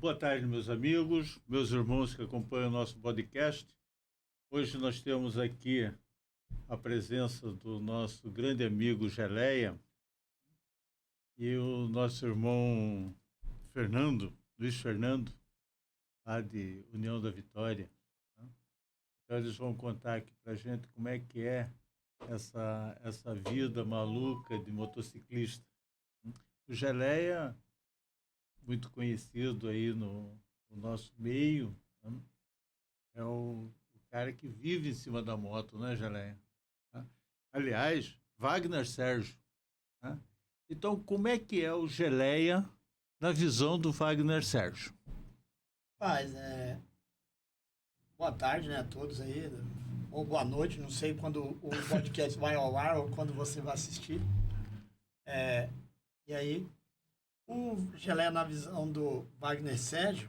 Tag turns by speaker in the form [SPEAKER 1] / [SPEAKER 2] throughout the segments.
[SPEAKER 1] Boa tarde, meus amigos, meus irmãos que acompanham o nosso podcast. Hoje nós temos aqui a presença do nosso grande amigo Geleia e o nosso irmão Luiz Fernando, lá de União da Vitória. Então eles vão contar aqui para a gente como é que é essa vida maluca de motociclista. O Geleia, muito conhecido aí no nosso meio, né? É o cara que vive em cima da moto, né, Geleia? Aliás, Wagner Sérgio. Né? Então, como é que é o Geleia na visão do Wagner Sérgio?
[SPEAKER 2] Paz, boa tarde, né, a todos aí, ou boa noite, não sei quando o podcast vai ao ar ou quando você vai assistir. E aí, o Geleia na visão do Wagner Sérgio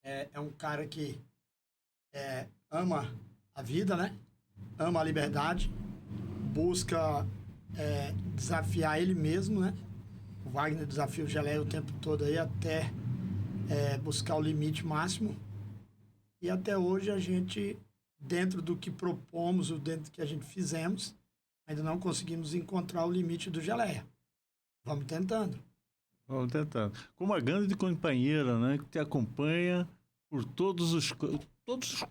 [SPEAKER 2] é um cara que ama a vida, né? Ama a liberdade, busca desafiar ele mesmo, né? O Wagner desafia o Geleia o tempo todo aí até buscar o limite máximo. E até hoje a gente, dentro do que propomos, ou dentro do que a gente fizemos, ainda não conseguimos encontrar o limite do Geleia. Vamos tentando.
[SPEAKER 1] Vamos tentando. Com uma grande companheira, né, que te acompanha por todos os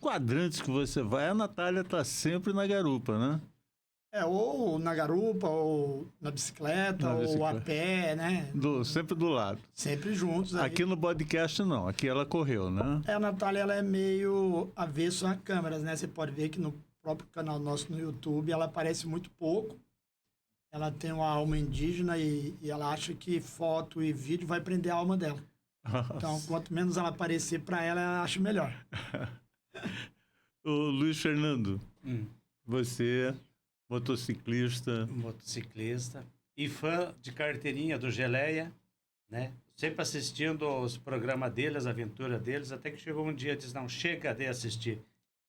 [SPEAKER 1] quadrantes que você vai. A Natália está sempre na garupa, né?
[SPEAKER 2] Ou na garupa, ou na bicicleta, ou a pé, né?
[SPEAKER 1] Sempre do lado.
[SPEAKER 2] Sempre juntos.
[SPEAKER 1] Aqui no podcast não, aqui ela correu, né?
[SPEAKER 2] A Natália, ela é meio avesso a câmeras, né? Você pode ver que no próprio canal nosso no YouTube, ela aparece muito pouco. Ela tem uma alma indígena e ela acha que foto e vídeo vai prender a alma dela. Nossa. Então, quanto menos ela aparecer para ela acha melhor.
[SPEAKER 1] O Luiz Fernando, você, motociclista
[SPEAKER 3] e fã de carteirinha do Geleia, né? Sempre assistindo os programas deles, as aventuras deles, até que chegou um dia e disse, não, chega de assistir.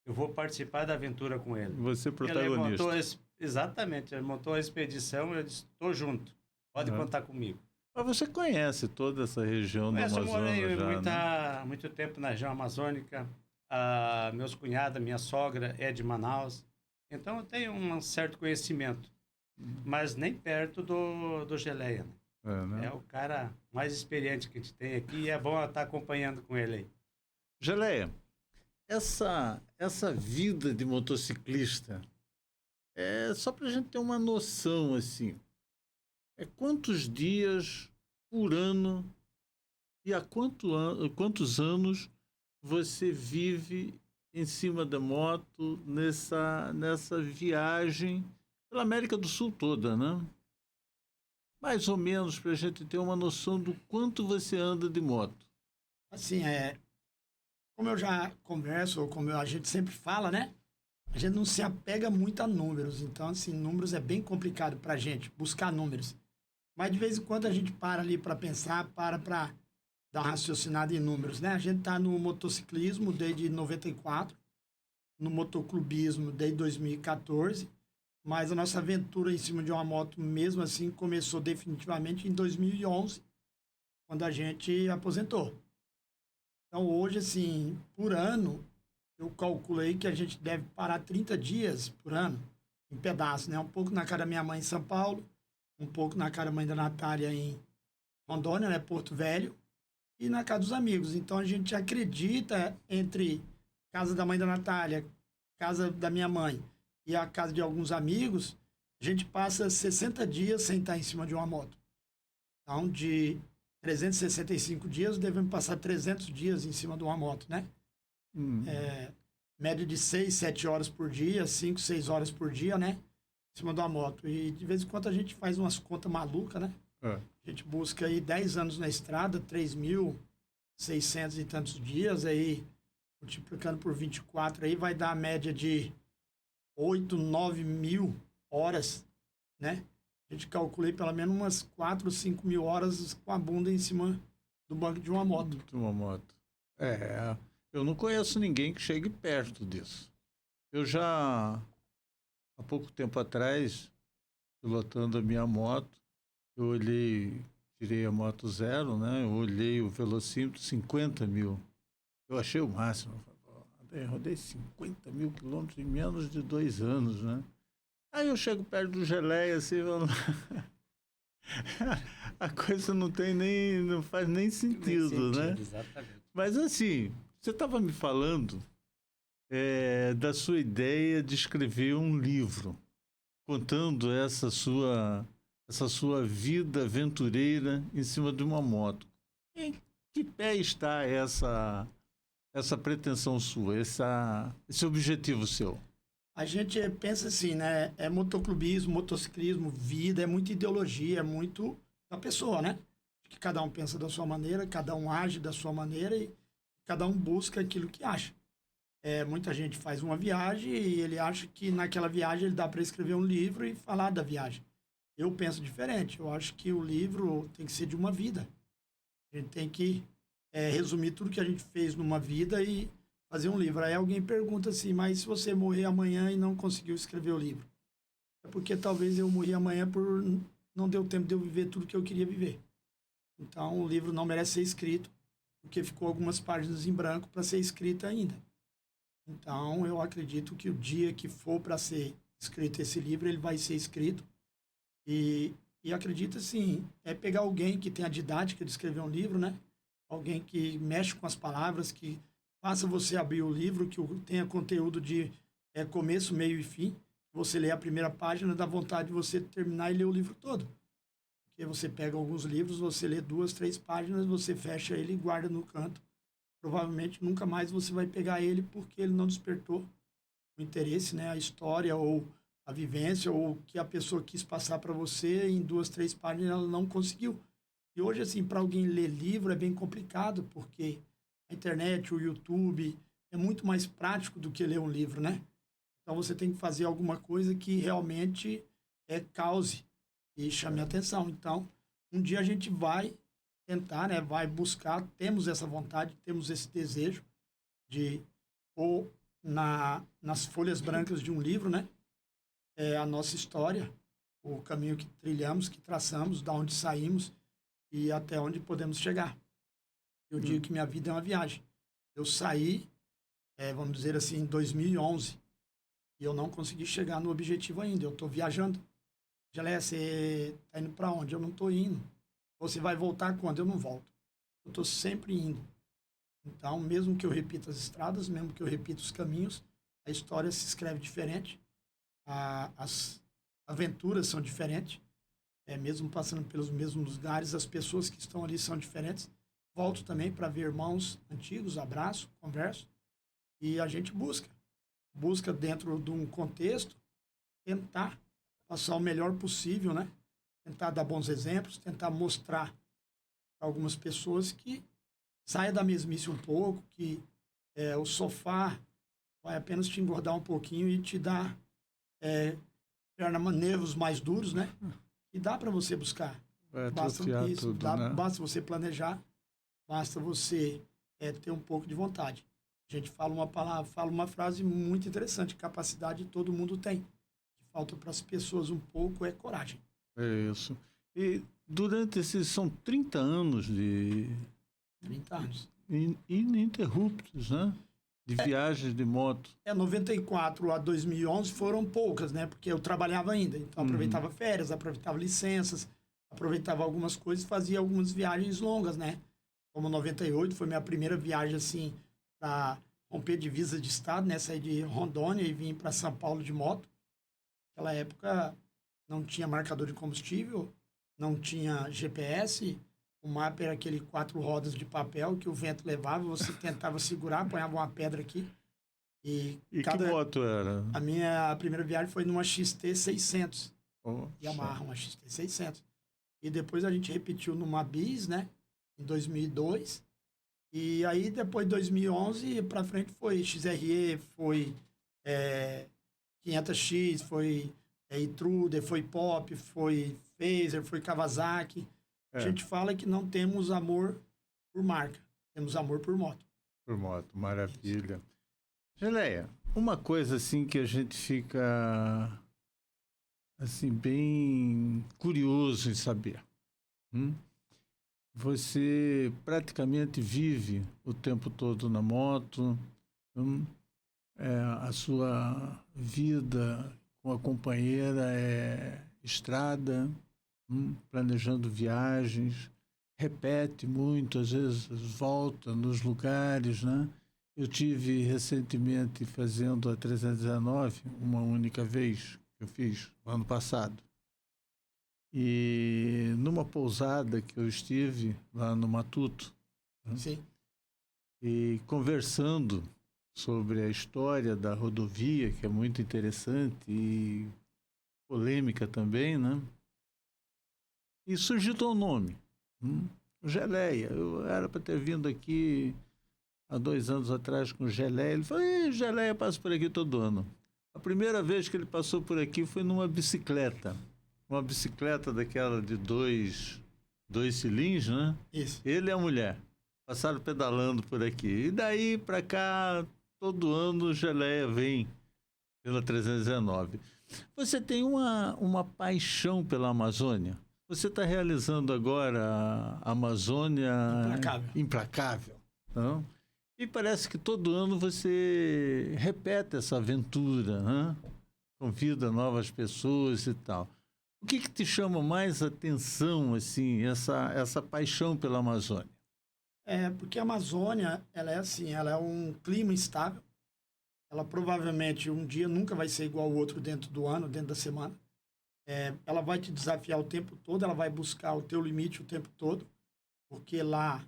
[SPEAKER 3] Eu vou participar da aventura com ele.
[SPEAKER 1] Você protagonista.
[SPEAKER 3] Exatamente, ele montou a expedição e eu disse, estou junto, pode contar comigo.
[SPEAKER 1] Mas você conhece toda essa região do Amazonas?
[SPEAKER 3] Eu morei muito tempo na região amazônica, meus cunhados, minha sogra é de Manaus, então eu tenho um certo conhecimento, mas nem perto do Geleia, né? É o cara mais experiente que a gente tem aqui e é bom estar acompanhando com ele aí.
[SPEAKER 1] Geleia, essa vida de motociclista, só para a gente ter uma noção, assim, quantos dias por ano e há quantos anos você vive em cima da moto nessa viagem pela América do Sul toda, né? Mais ou menos para a gente ter uma noção do quanto você anda de moto.
[SPEAKER 2] Assim, como eu já converso, ou como a gente sempre fala, né? A gente não se apega muito a números. Então, assim, números é bem complicado para a gente, buscar números. Mas, de vez em quando, a gente para ali para pensar, para dar uma raciocinada em números, né? A gente está no motociclismo desde 94, no motoclubismo desde 2014, mas a nossa aventura em cima de uma moto, mesmo assim, começou definitivamente em 2011, quando a gente aposentou. Então, hoje, assim, por ano, eu calculei que a gente deve parar 30 dias por ano, em pedaços, né? Um pouco na casa da minha mãe em São Paulo, um pouco na casa da mãe da Natália em Rondônia, né? Porto Velho, e na casa dos amigos. Então, a gente acredita entre casa da mãe da Natália, casa da minha mãe e a casa de alguns amigos, a gente passa 60 dias sem estar em cima de uma moto. Então, de 365 dias, devemos passar 300 dias em cima de uma moto, né? Média de 6, 7 horas por dia, 5, 6 horas por dia, né? Em cima de uma moto. E de vez em quando a gente faz umas contas malucas, né? A gente busca aí 10 anos na estrada, 3.600 e tantos dias, aí multiplicando por 24, aí vai dar a média de 8, 9 mil horas, né? A gente calculei pelo menos umas 4, 5 mil horas com a bunda em cima do banco de uma moto.
[SPEAKER 1] De uma moto. Eu não conheço ninguém que chegue perto disso. Eu já, há pouco tempo atrás, pilotando a minha moto, eu olhei, tirei a moto zero, né? Eu olhei o velocímetro, 50 mil. Eu achei o máximo. Eu rodei 50 mil quilômetros em menos de 2 anos, né? Aí eu chego perto do Geleia, assim, a coisa não faz nem sentido, né?
[SPEAKER 3] Exatamente.
[SPEAKER 1] Mas assim, você estava me falando da sua ideia de escrever um livro, contando essa sua vida aventureira em cima de uma moto. Em que pé está essa pretensão sua, esse objetivo seu?
[SPEAKER 2] A gente pensa assim, né? É motoclubismo, motociclismo, vida, é muita ideologia, é muito da pessoa, né? Que cada um pensa da sua maneira, cada um age da sua maneira e cada um busca aquilo que acha. Muita gente faz uma viagem e ele acha que naquela viagem ele dá para escrever um livro e falar da viagem. Eu penso diferente. Eu acho que o livro tem que ser de uma vida. A gente tem que resumir tudo que a gente fez numa vida e fazer um livro. Aí alguém pergunta assim, mas se você morrer amanhã e não conseguiu escrever o livro? É porque talvez eu morri amanhã por não deu tempo de eu viver tudo que eu queria viver. Então o livro não merece ser escrito, porque ficou algumas páginas em branco para ser escrita ainda. Então eu acredito que o dia que for para ser escrito esse livro, ele vai ser escrito. E acredito assim, pegar alguém que tem a didática de escrever um livro, né? Alguém que mexe com as palavras, que faça você abrir o livro, que tenha conteúdo de começo, meio e fim. Você lê a primeira página, dá vontade de você terminar e ler o livro todo. Porque você pega alguns livros, você lê 2, 3 páginas, você fecha ele e guarda no canto. Provavelmente nunca mais você vai pegar ele porque ele não despertou o interesse, né? A história ou a vivência ou o que a pessoa quis passar para você em 2, 3 páginas ela não conseguiu. E hoje, assim, para alguém ler livro é bem complicado, porque a internet, o YouTube é muito mais prático do que ler um livro, né? Então você tem que fazer alguma coisa que realmente cause e chame a atenção. Então, um dia a gente vai tentar, né? Vai buscar, temos essa vontade, temos esse desejo de pôr nas folhas brancas de um livro, né? A nossa história, o caminho que trilhamos, que traçamos, da onde saímos e até onde podemos chegar. Eu digo que minha vida é uma viagem. Eu saí, vamos dizer assim, em 2011 e eu não consegui chegar no objetivo ainda. Eu estou viajando. Geleia, você está indo para onde? Eu não estou indo. Você vai voltar quando? Eu não volto. Eu estou sempre indo. Então, mesmo que eu repita as estradas, mesmo que eu repita os caminhos, a história se escreve diferente, as aventuras são diferentes, mesmo passando pelos mesmos lugares, as pessoas que estão ali são diferentes. Volto também para ver irmãos antigos, abraço, converso, e a gente busca dentro de um contexto, tentar passar o melhor possível, né? Tentar dar bons exemplos, tentar mostrar para algumas pessoas que saia da mesmice um pouco, que o sofá vai apenas te engordar um pouquinho e te dar nervos mais duros, né? E dá para você buscar. Basta isso,
[SPEAKER 1] tudo, né?
[SPEAKER 2] basta você planejar, basta você ter um pouco de vontade. A gente fala uma frase muito interessante: capacidade todo mundo tem. O que falta para as pessoas um pouco é coragem.
[SPEAKER 1] É isso. E durante esses, são 30 anos de...
[SPEAKER 2] 30 anos.
[SPEAKER 1] Ininterruptos, né? De viagens de moto.
[SPEAKER 2] 94 a 2011 foram poucas, né? Porque eu trabalhava ainda. Então, aproveitava férias, aproveitava licenças, aproveitava algumas coisas, fazia algumas viagens longas, né? Como 98 foi minha primeira viagem, assim, para romper divisa de estado, né? Saí de Rondônia e vim para São Paulo de moto. Naquela época não tinha marcador de combustível, não tinha GPS. O mapa era aquele 4 rodas de papel que o vento levava, você tentava segurar, apanhava uma pedra aqui.
[SPEAKER 1] E que moto era?
[SPEAKER 2] A minha primeira viagem foi numa XT 600.
[SPEAKER 1] Yamaha,
[SPEAKER 2] uma XT 600. E depois a gente repetiu numa Bis, né? Em 2002. E aí, depois de 2011, para frente foi XRE, foi 500X, foi Intruder, foi Pop, foi Phaser, foi Kawasaki. A gente fala que não temos amor por marca, temos amor por moto.
[SPEAKER 1] Por moto, maravilha. Geleia, uma coisa assim que a gente fica assim bem curioso em saber. você praticamente vive o tempo todo na moto, a sua vida com a companheira é estrada, planejando viagens, repete muito, às vezes volta nos lugares, né? Eu tive recentemente fazendo a 319, uma única vez que eu fiz, no ano passado. E numa pousada que eu estive lá no Matuto, né?
[SPEAKER 2] Sim.
[SPEAKER 1] E conversando sobre a história da rodovia, que é muito interessante e polêmica também, né? E surgiu o nome, Geleia. Eu era para ter vindo aqui há 2 anos atrás com o Geleia. Ele falou, Geleia passa por aqui todo ano. A primeira vez que ele passou por aqui foi numa bicicleta. Uma bicicleta daquela de dois cilindros, né?
[SPEAKER 2] Isso.
[SPEAKER 1] Ele e a mulher passaram pedalando por aqui. E daí para cá, todo ano o Geleia vem pela 319. Você tem uma paixão pela Amazônia? Você está realizando agora a Amazônia Implacável. Não? E parece que todo ano você repete essa aventura, né? Convida novas pessoas e tal. O que te chama mais atenção, assim, essa paixão pela Amazônia?
[SPEAKER 2] Porque a Amazônia, ela é assim, ela é um clima instável. Ela provavelmente um dia nunca vai ser igual ao outro dentro do ano, dentro da semana. Ela vai te desafiar o tempo todo, ela vai buscar o teu limite o tempo todo, porque lá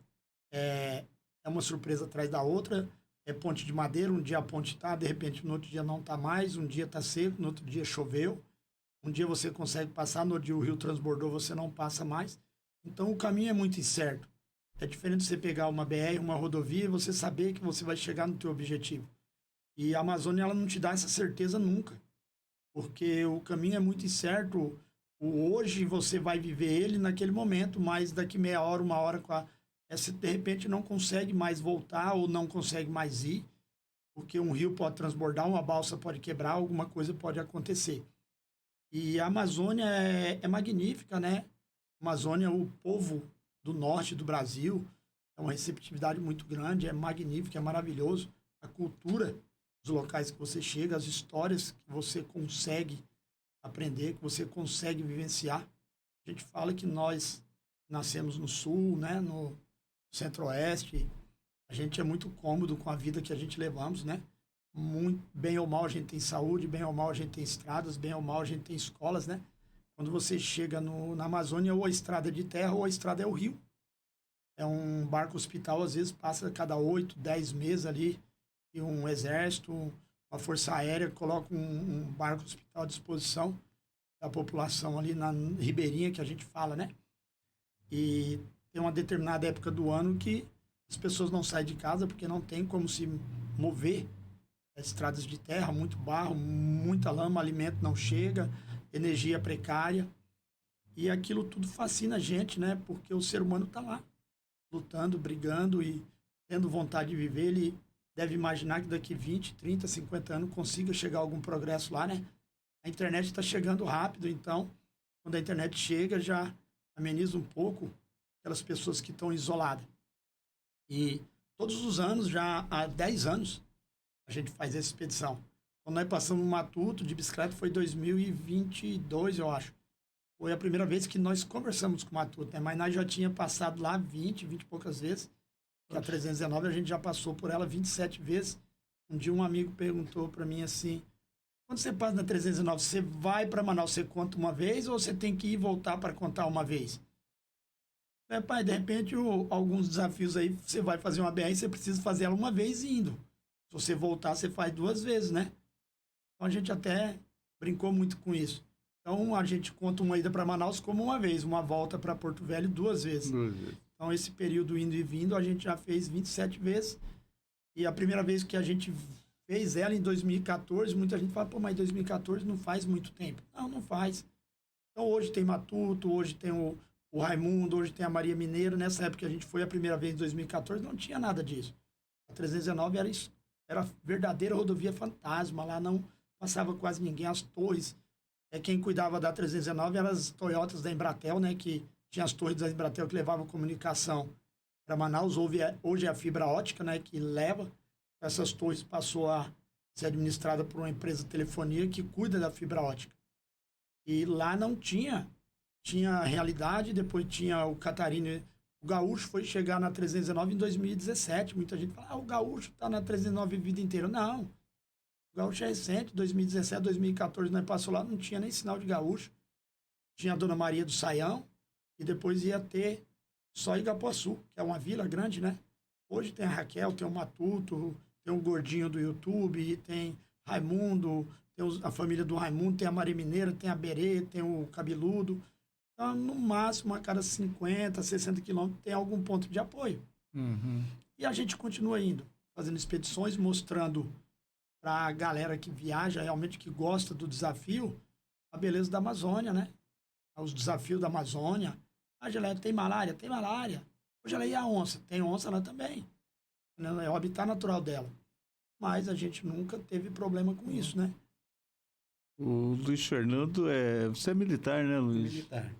[SPEAKER 2] é uma surpresa atrás da outra. É ponte de madeira, um dia a ponte está, de repente no outro dia não está mais, um dia está seco, no outro dia choveu. Um dia você consegue passar, no outro dia o rio transbordou, você não passa mais. Então o caminho é muito incerto. É diferente de você pegar uma BR, uma rodovia, e você saber que você vai chegar no teu objetivo. E a Amazônia, ela não te dá essa certeza nunca. Porque o caminho é muito incerto. Hoje você vai viver ele naquele momento, mas daqui meia hora, 1 hora, você de repente não consegue mais voltar ou não consegue mais ir, porque um rio pode transbordar, uma balsa pode quebrar, alguma coisa pode acontecer. E a Amazônia é magnífica, né? A Amazônia, o povo do norte do Brasil, é uma receptividade muito grande, é magnífico, é maravilhoso. A cultura dos locais que você chega, as histórias que você consegue aprender, que você consegue vivenciar. A gente fala que nós nascemos no sul, né, no centro-oeste, a gente é muito cômodo com a vida que a gente levamos, né? Muito, bem ou mal a gente tem saúde, bem ou mal a gente tem estradas, bem ou mal a gente tem escolas, né? Quando você chega na Amazônia, ou a estrada é de terra ou a estrada é o rio. É um barco hospital, às vezes passa cada 8, 10 meses ali, e um exército, uma força aérea coloca um barco hospital à disposição da população ali na ribeirinha, que a gente fala, né? E tem uma determinada época do ano que as pessoas não saem de casa porque não tem como se mover. Estradas de terra, muito barro, muita lama, alimento não chega, energia precária. E aquilo tudo fascina a gente, né? Porque o ser humano está lá, lutando, brigando e tendo vontade de viver. Ele deve imaginar que daqui 20, 30, 50 anos consiga chegar algum progresso lá, né? A internet está chegando rápido, então, quando a internet chega, já ameniza um pouco aquelas pessoas que estão isoladas. E todos os anos, já há 10 anos, a gente faz essa expedição. Quando nós passamos no Matuto de bicicleta foi 2022, eu acho. Foi a primeira vez que nós conversamos com o Matuto, né? Mas nós já tinha passado lá 20 e poucas vezes. Que a 319 a gente já passou por ela 27 vezes. Um dia um amigo perguntou para mim assim, quando você passa na 319, você vai para Manaus, você conta uma vez ou você tem que ir e voltar para contar uma vez? Pai, de repente, alguns desafios aí, você vai fazer uma BR, você precisa fazer ela uma vez indo. Se você voltar, você faz 2 vezes, né? Então, a gente até brincou muito com isso. Então, a gente conta uma ida para Manaus como uma vez, uma volta para Porto Velho 2 vezes. Então, esse período indo e vindo, a gente já fez 27 vezes. E a primeira vez que a gente fez ela, em 2014, muita gente fala, pô, mas 2014 não faz muito tempo. Não, não faz. Então, hoje tem Matuto, hoje tem o Raimundo, hoje tem a Maria Mineiro. Nessa época que a gente foi a primeira vez, em 2014, não tinha nada disso. A 319 era verdadeira rodovia fantasma. Lá não passava quase ninguém. As torres, quem cuidava da 319 eram as Toyotas da Embratel, né? Que tinha as torres da Embratel que levavam comunicação para Manaus. Hoje é a fibra ótica, né, que leva. Essas torres passou a ser administrada por uma empresa de telefonia que cuida da fibra ótica. E lá não tinha a realidade, depois tinha o Catarina. O Gaúcho foi chegar na 319 em 2017. Muita gente fala, o Gaúcho está na 319 a vida inteira. Não. O Gaúcho é recente, 2017, 2014, nós passou lá, não tinha nem sinal de Gaúcho. Tinha a Dona Maria do Saião, e depois ia ter só Igapuaçu, que é uma vila grande, né? Hoje tem a Raquel, tem o Matuto, tem o Gordinho do YouTube, tem Raimundo, tem a família do Raimundo, tem a Maria Mineira, tem a Berê, tem o Cabeludo. Então, no máximo, a cada 50, 60 quilômetros, tem algum ponto de apoio.
[SPEAKER 1] Uhum.
[SPEAKER 2] E a gente continua indo, fazendo expedições, mostrando para a galera que viaja, realmente que gosta do desafio, a beleza da Amazônia, né? Os desafios da Amazônia. Ah, Geleia, tem malária? Tem malária. Hoje ela e a onça? Tem onça lá também. É o habitat natural dela. Mas a gente nunca teve problema com isso, né?
[SPEAKER 1] O Luiz Fernando, você é militar, né, Luiz?
[SPEAKER 3] Militar.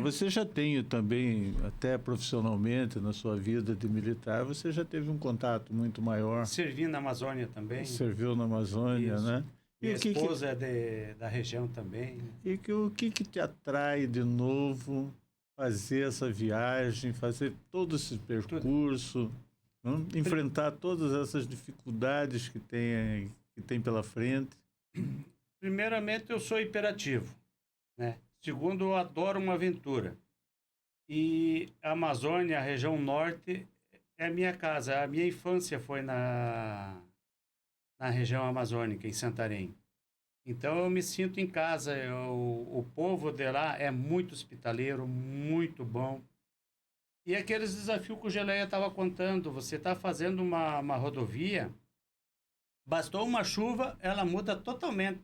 [SPEAKER 1] Você já tem também, até profissionalmente, na sua vida de militar, você já teve um contato muito maior.
[SPEAKER 3] Servi na Amazônia também.
[SPEAKER 1] Serviu na Amazônia,
[SPEAKER 3] Isso.
[SPEAKER 1] né?
[SPEAKER 3] Minha esposa é da região também.
[SPEAKER 1] E o que te atrai de novo fazer essa viagem, fazer todo esse percurso, não? Enfrentar todas essas dificuldades que tem pela frente?
[SPEAKER 3] Primeiramente, eu sou hiperativo, né? Segundo, eu adoro uma aventura. E a Amazônia, a região norte, é a minha casa. A minha infância foi na região amazônica, em Santarém. Então, eu me sinto em casa. O povo de lá é muito hospitaleiro, muito bom. E aqueles desafios que o Geleia estava contando, você está fazendo uma rodovia, bastou uma chuva, ela muda totalmente,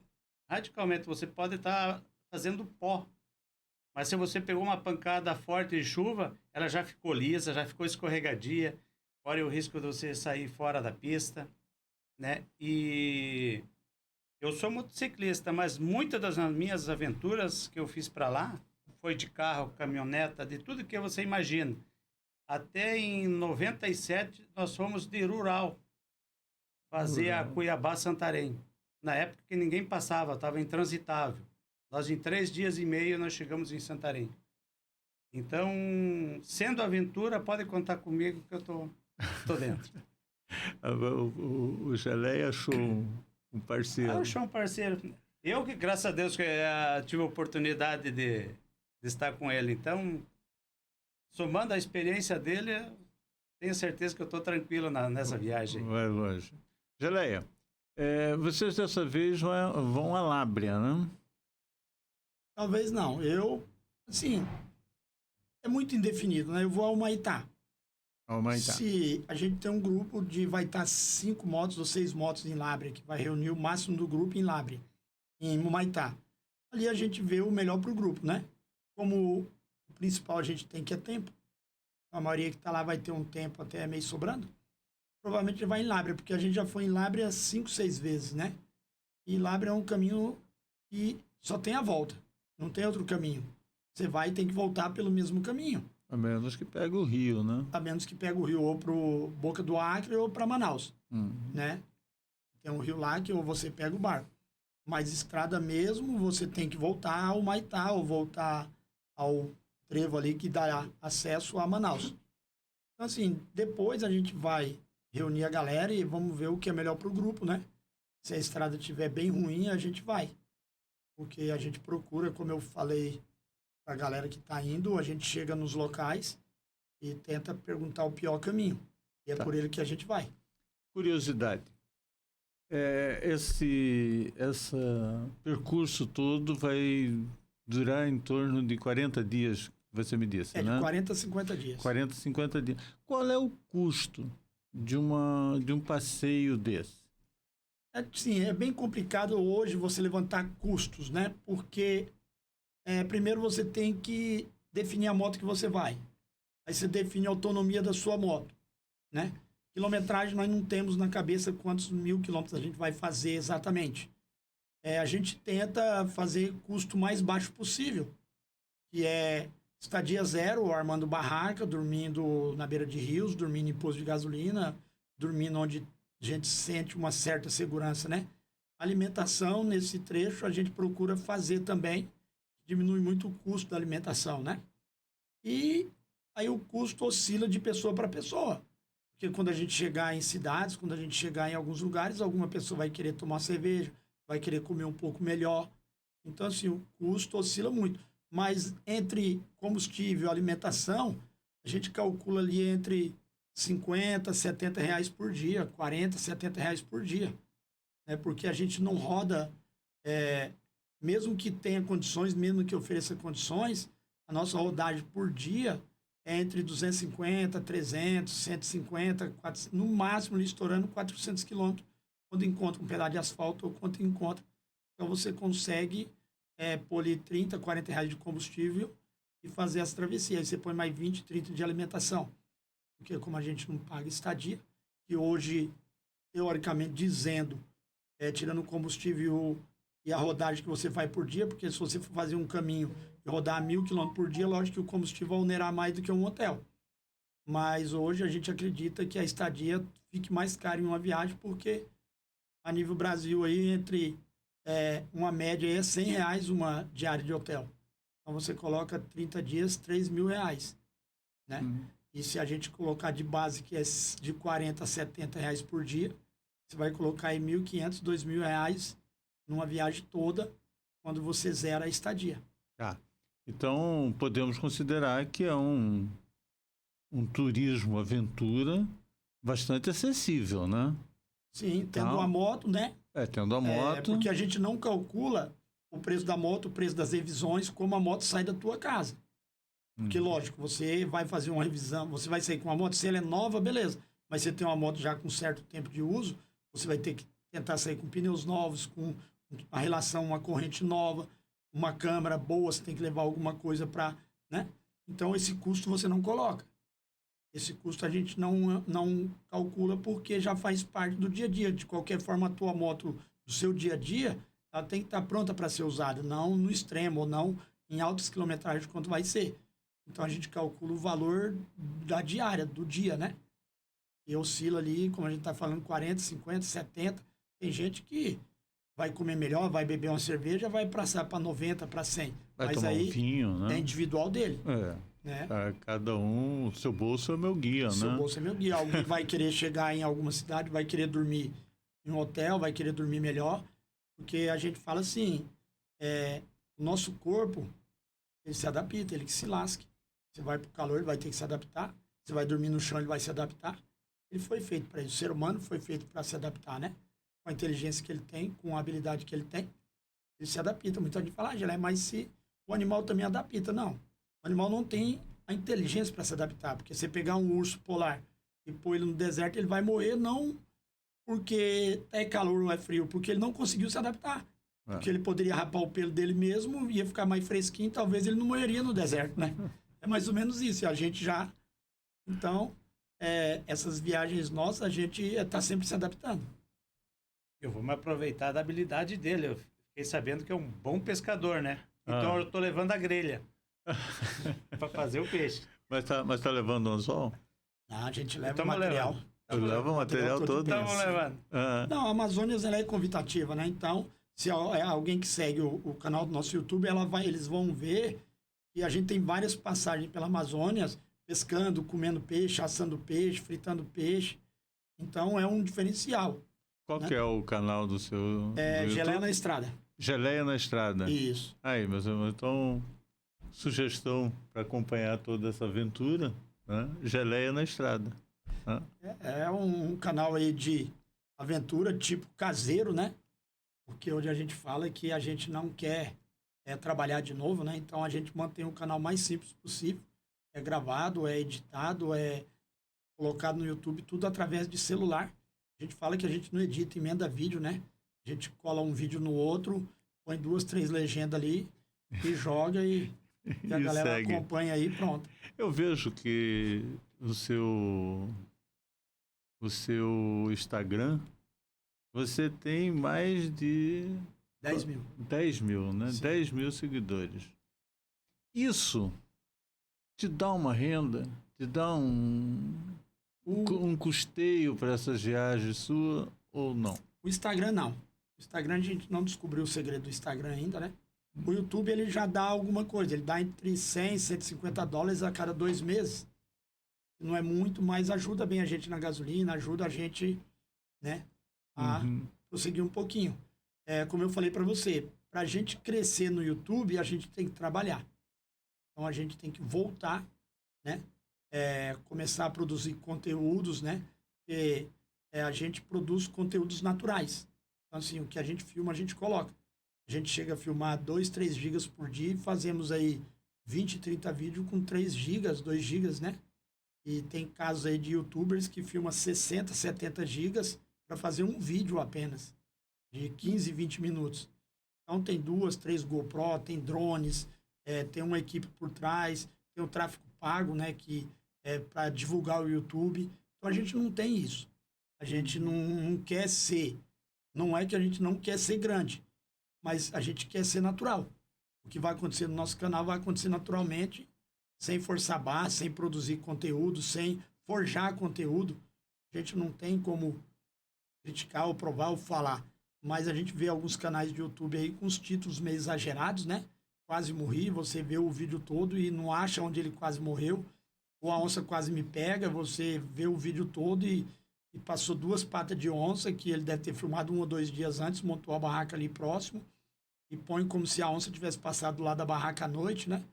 [SPEAKER 3] radicalmente. Você pode estar fazendo pó, mas se você pegou uma pancada forte de chuva, ela já ficou lisa, já ficou escorregadia, corre o risco de você sair fora da pista, né? E eu sou motociclista, mas muitas das minhas aventuras que eu fiz para lá foi de carro, caminhoneta, de tudo que você imagina. Até em 97 nós fomos de rural fazer a Cuiabá-Santarém. Na época que ninguém passava, estava intransitável. Nós, em 3 dias e meio, nós chegamos em Santarém. Então, sendo aventura, pode contar comigo que eu tô dentro.
[SPEAKER 1] O Geleia achou um parceiro.
[SPEAKER 3] Eu achei um parceiro. Eu que, graças a Deus, que tive a oportunidade de estar com ele. Então, somando a experiência dele, tenho certeza que eu estou tranquilo nessa viagem.
[SPEAKER 1] Vai longe. Geleia, vocês dessa vez vão a Lábrea, né?
[SPEAKER 2] Talvez não. Assim, é muito indefinido, né? Eu vou ao Humaitá. Se a gente tem um grupo vai estar 5 motos ou 6 motos em Lábrea, que vai reunir o máximo do grupo em Lábrea, em Humaitá. Ali a gente vê o melhor para o grupo, né? Como o principal a gente tem que é tempo. A maioria que está lá vai ter um tempo até meio sobrando. Provavelmente vai em Lábrea, porque a gente já foi em Lábrea 5, 6 vezes, né? E Lábrea é um caminho que só tem a volta. Não tem outro caminho. Você vai e tem que voltar pelo mesmo caminho.
[SPEAKER 1] A menos que pegue o rio, né?
[SPEAKER 2] A menos que pegue o rio ou para Boca do Acre ou para Manaus, né? Tem um rio lá que ou você pega o barco. Mas estrada mesmo, você tem que voltar ao Humaitá ou voltar ao trevo ali que dá acesso a Manaus. Então, assim, depois a gente vai reunir a galera e vamos ver o que é melhor para o grupo, né? Se a estrada estiver bem ruim, a gente vai. Porque a gente procura, como eu falei para a galera que está indo, a gente chega nos locais e tenta perguntar o pior caminho. E é por ele que a gente vai.
[SPEAKER 1] Curiosidade. Esse percurso todo vai durar em torno de 40 dias, você me disse, né?
[SPEAKER 2] De 40 a 50 dias.
[SPEAKER 1] 40 a 50 dias. Qual é o custo de um passeio desse?
[SPEAKER 2] Sim, é bem complicado hoje você levantar custos, né? Porque primeiro você tem que definir a moto que você vai. Aí você define a autonomia da sua moto, né? Quilometragem nós não temos na cabeça quantos 1000 quilômetros a gente vai fazer exatamente. A gente tenta fazer custo mais baixo possível, que é estadia zero, armando barraca, dormindo na beira de rios, dormindo em posto de gasolina, dormindo onde a gente sente uma certa segurança, né? Alimentação, nesse trecho, a gente procura fazer também, diminui muito o custo da alimentação, né? E aí o custo oscila de pessoa para pessoa. Porque quando a gente chegar em cidades, quando a gente chegar em alguns lugares, alguma pessoa vai querer tomar cerveja, vai querer comer um pouco melhor. Então, assim, o custo oscila muito. Mas entre combustível e alimentação, a gente calcula ali entre 50, 70 reais por dia, 40, 70 reais por dia. Né? Porque a gente não roda, mesmo que tenha condições, mesmo que ofereça condições, a nossa rodagem por dia é entre 250, 300, 150, 400, no máximo estourando 400 quilômetros, quando encontra um pedaço de asfalto ou quando encontra. Então, você consegue pôr ali 30, 40 reais de combustível e fazer essa travessia. Aí você põe mais 20, 30 de alimentação. Porque como a gente não paga estadia, e hoje, teoricamente dizendo, tirando o combustível e a rodagem que você vai por dia, porque se você for fazer um caminho e rodar 1.000 quilômetros por dia, lógico que o combustível vai onerar mais do que um hotel. Mas hoje a gente acredita que a estadia fique mais cara em uma viagem, porque a nível Brasil aí, entre uma média aí é 100 reais uma diária de hotel. Então você coloca 30 dias, 3 mil reais, né? E se a gente colocar de base, que é de 40 a 70 reais por dia, você vai colocar aí 1.500, 2.000 reais numa viagem toda, quando você zera a estadia.
[SPEAKER 1] Tá. Então, podemos considerar que é um turismo aventura bastante acessível, né?
[SPEAKER 2] Sim, tendo a moto, né?
[SPEAKER 1] Tendo a moto.
[SPEAKER 2] Porque a gente não calcula o preço da moto, o preço das revisões, como a moto sai da tua casa. Porque, lógico, você vai fazer uma revisão, você vai sair com uma moto, se ela é nova, beleza. Mas você tem uma moto já com certo tempo de uso, você vai ter que tentar sair com pneus novos, com a relação, uma corrente nova, uma câmera boa, você tem que levar alguma coisa para, né? Então, esse custo você não coloca. Esse custo a gente não calcula porque já faz parte do dia a dia. De qualquer forma, a tua moto, do seu dia a dia, ela tem que estar pronta para ser usada, não no extremo, ou não em altas quilometragens, quanto vai ser. Então, a gente calcula o valor da diária, do dia, né? E oscila ali, como a gente está falando, 40, 50, 70. Tem gente que vai comer melhor, vai beber uma cerveja, vai passar para 90, para 100.
[SPEAKER 1] Vai
[SPEAKER 2] mas
[SPEAKER 1] tomar
[SPEAKER 2] aí
[SPEAKER 1] um vinho, né?
[SPEAKER 2] é individual dele. Né?
[SPEAKER 1] Cada um, o seu bolso é meu guia,
[SPEAKER 2] Seu
[SPEAKER 1] né?
[SPEAKER 2] bolso é meu guia. Alguém vai querer chegar em alguma cidade, vai querer dormir em um hotel, vai querer dormir melhor. Porque a gente fala assim, o nosso corpo, ele se adapta, ele que se lasque. Você vai para o calor, ele vai ter que se adaptar. Você vai dormir no chão, ele vai se adaptar. Ele foi feito para isso. O ser humano foi feito para se adaptar, né? Com a inteligência que ele tem, com a habilidade que ele tem, ele se adapta. Muita gente fala, mas se o animal também adapta. Não. O animal não tem a inteligência para se adaptar. Porque você pegar um urso polar e pôr ele no deserto, ele vai morrer não porque é calor ou é frio, porque ele não conseguiu se adaptar. Porque ele poderia rapar o pelo dele mesmo, ia ficar mais fresquinho, talvez ele não morreria no deserto, né? É mais ou menos isso. E a gente já... Então, essas viagens nossas, a gente está sempre se adaptando.
[SPEAKER 3] Eu vou me aproveitar da habilidade dele. Eu fiquei sabendo que é um bom pescador, né? Então eu estou levando a grelha para fazer o peixe.
[SPEAKER 1] Mas tá levando um anzol?
[SPEAKER 2] A gente leva o material.
[SPEAKER 1] Leva o material todo?
[SPEAKER 3] Estamos levando.
[SPEAKER 2] Não, a Amazônia ela é convidativa, né? Então, se alguém que segue o canal do nosso YouTube, eles vão ver que a gente tem várias passagens pela Amazônia, pescando, comendo peixe, assando peixe, fritando peixe. Então, é um diferencial.
[SPEAKER 1] Qual que é o canal do seu... do
[SPEAKER 2] Geleia na Estrada.
[SPEAKER 1] Geleia na Estrada.
[SPEAKER 2] Isso.
[SPEAKER 1] Aí, meus amigos, então, sugestão para acompanhar toda essa aventura, né? Geleia na Estrada. Né?
[SPEAKER 2] É um canal aí de aventura, tipo caseiro, né? Porque onde a gente fala é que a gente não quer trabalhar de novo, né? Então, a gente mantém o canal mais simples possível. É gravado, é editado, é colocado no YouTube, tudo através de celular. A gente fala que a gente não edita, emenda vídeo, né? A gente cola um vídeo no outro, põe 2, 3 legendas ali e joga e a galera segue. Acompanha aí, pronto.
[SPEAKER 1] Eu vejo que o seu Instagram, você tem mais de...
[SPEAKER 2] 10 mil.
[SPEAKER 1] 10 mil, né? Sim. 10 mil seguidores. Isso te dá uma renda, te dá um custeio para essas viagens suas ou não?
[SPEAKER 2] O Instagram não. O Instagram a gente não descobriu o segredo do Instagram ainda, né? O YouTube ele já dá alguma coisa, ele dá entre 100 e 150 dólares a cada 2 meses. Não é muito, mas ajuda bem a gente na gasolina, ajuda a gente, né, a prosseguir um pouquinho. Como eu falei para você, para a gente crescer no YouTube, a gente tem que trabalhar. Então a gente tem que voltar, né? Começar a produzir conteúdos, né? Porque a gente produz conteúdos naturais. Então, assim, o que a gente filma, a gente coloca. A gente chega a filmar 2, 3 gigas por dia e fazemos aí 20, 30 vídeos com 3 gigas, 2 gigas, né? E tem casos aí de youtubers que filmam 60, 70 gigas para fazer um vídeo apenas, de 15, 20 minutos. Então tem 2, 3 GoPro, tem drones, tem uma equipe por trás, tem o tráfego pago, né? Que é para divulgar o YouTube. Então a gente não tem isso. A gente não quer ser. Não é que a gente não quer ser grande, mas a gente quer ser natural. O que vai acontecer no nosso canal vai acontecer naturalmente, sem forçar a barra, sem produzir conteúdo, sem forjar conteúdo. A gente não tem como criticar ou provar ou falar. Mas a gente vê alguns canais de YouTube aí com os títulos meio exagerados, né? Quase morri, você vê o vídeo todo e não acha onde ele quase morreu. Ou a onça quase me pega, você vê o vídeo todo e passou 2 patas de onça, que ele deve ter filmado 1 ou 2 dias antes, montou a barraca ali próximo e põe como se a onça tivesse passado lá da barraca à noite, né?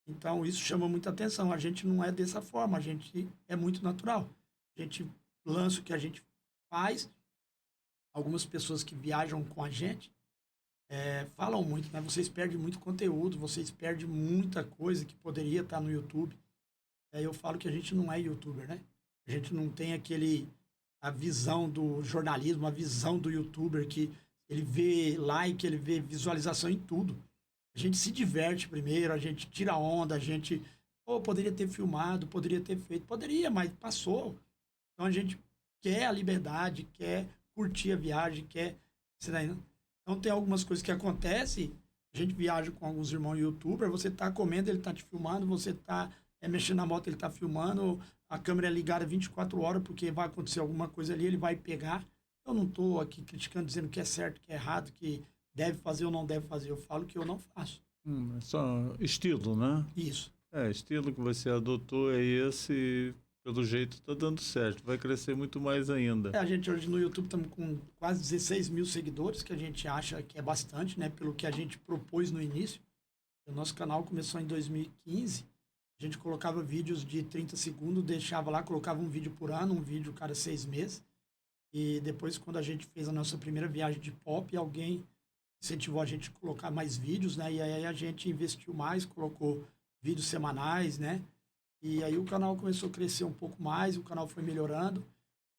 [SPEAKER 2] Então, isso chama muita atenção. A gente não é dessa forma, a gente é muito natural. A gente lança o que a gente faz. Algumas pessoas que viajam com a gente falam muito, né? Vocês perdem muito conteúdo, vocês perdem muita coisa que poderia estar no YouTube. Eu falo que a gente não é youtuber, né? A gente não tem a visão do jornalismo, a visão do youtuber, que ele vê like, ele vê visualização em tudo. A gente se diverte primeiro, a gente tira onda, a gente poderia ter filmado, poderia ter feito, poderia, mas passou. Então a gente quer a liberdade, quer curtir a viagem, quer... Então tem algumas coisas que acontecem, a gente viaja com alguns irmãos youtuber, você tá comendo, ele tá te filmando, você tá mexendo na moto, ele tá filmando, a câmera é ligada 24 horas, porque vai acontecer alguma coisa ali, ele vai pegar. Eu não tô aqui criticando, dizendo que é certo, que é errado, que deve fazer ou não deve fazer. Eu falo que eu não faço.
[SPEAKER 1] É só estilo, né?
[SPEAKER 2] Isso.
[SPEAKER 1] Estilo que você adotou é esse, pelo jeito está dando certo. Vai crescer muito mais ainda.
[SPEAKER 2] A gente hoje no YouTube estamos com quase 16 mil seguidores, que a gente acha que é bastante, né? Pelo que a gente propôs no início. O nosso canal começou em 2015. A gente colocava vídeos de 30 segundos, deixava lá, colocava um vídeo por ano, um vídeo cada 6 meses. E depois, quando a gente fez a nossa primeira viagem de pop, alguém incentivou a gente a colocar mais vídeos, né? E aí a gente investiu mais, colocou vídeos semanais, né? E aí o canal começou a crescer um pouco mais, o canal foi melhorando.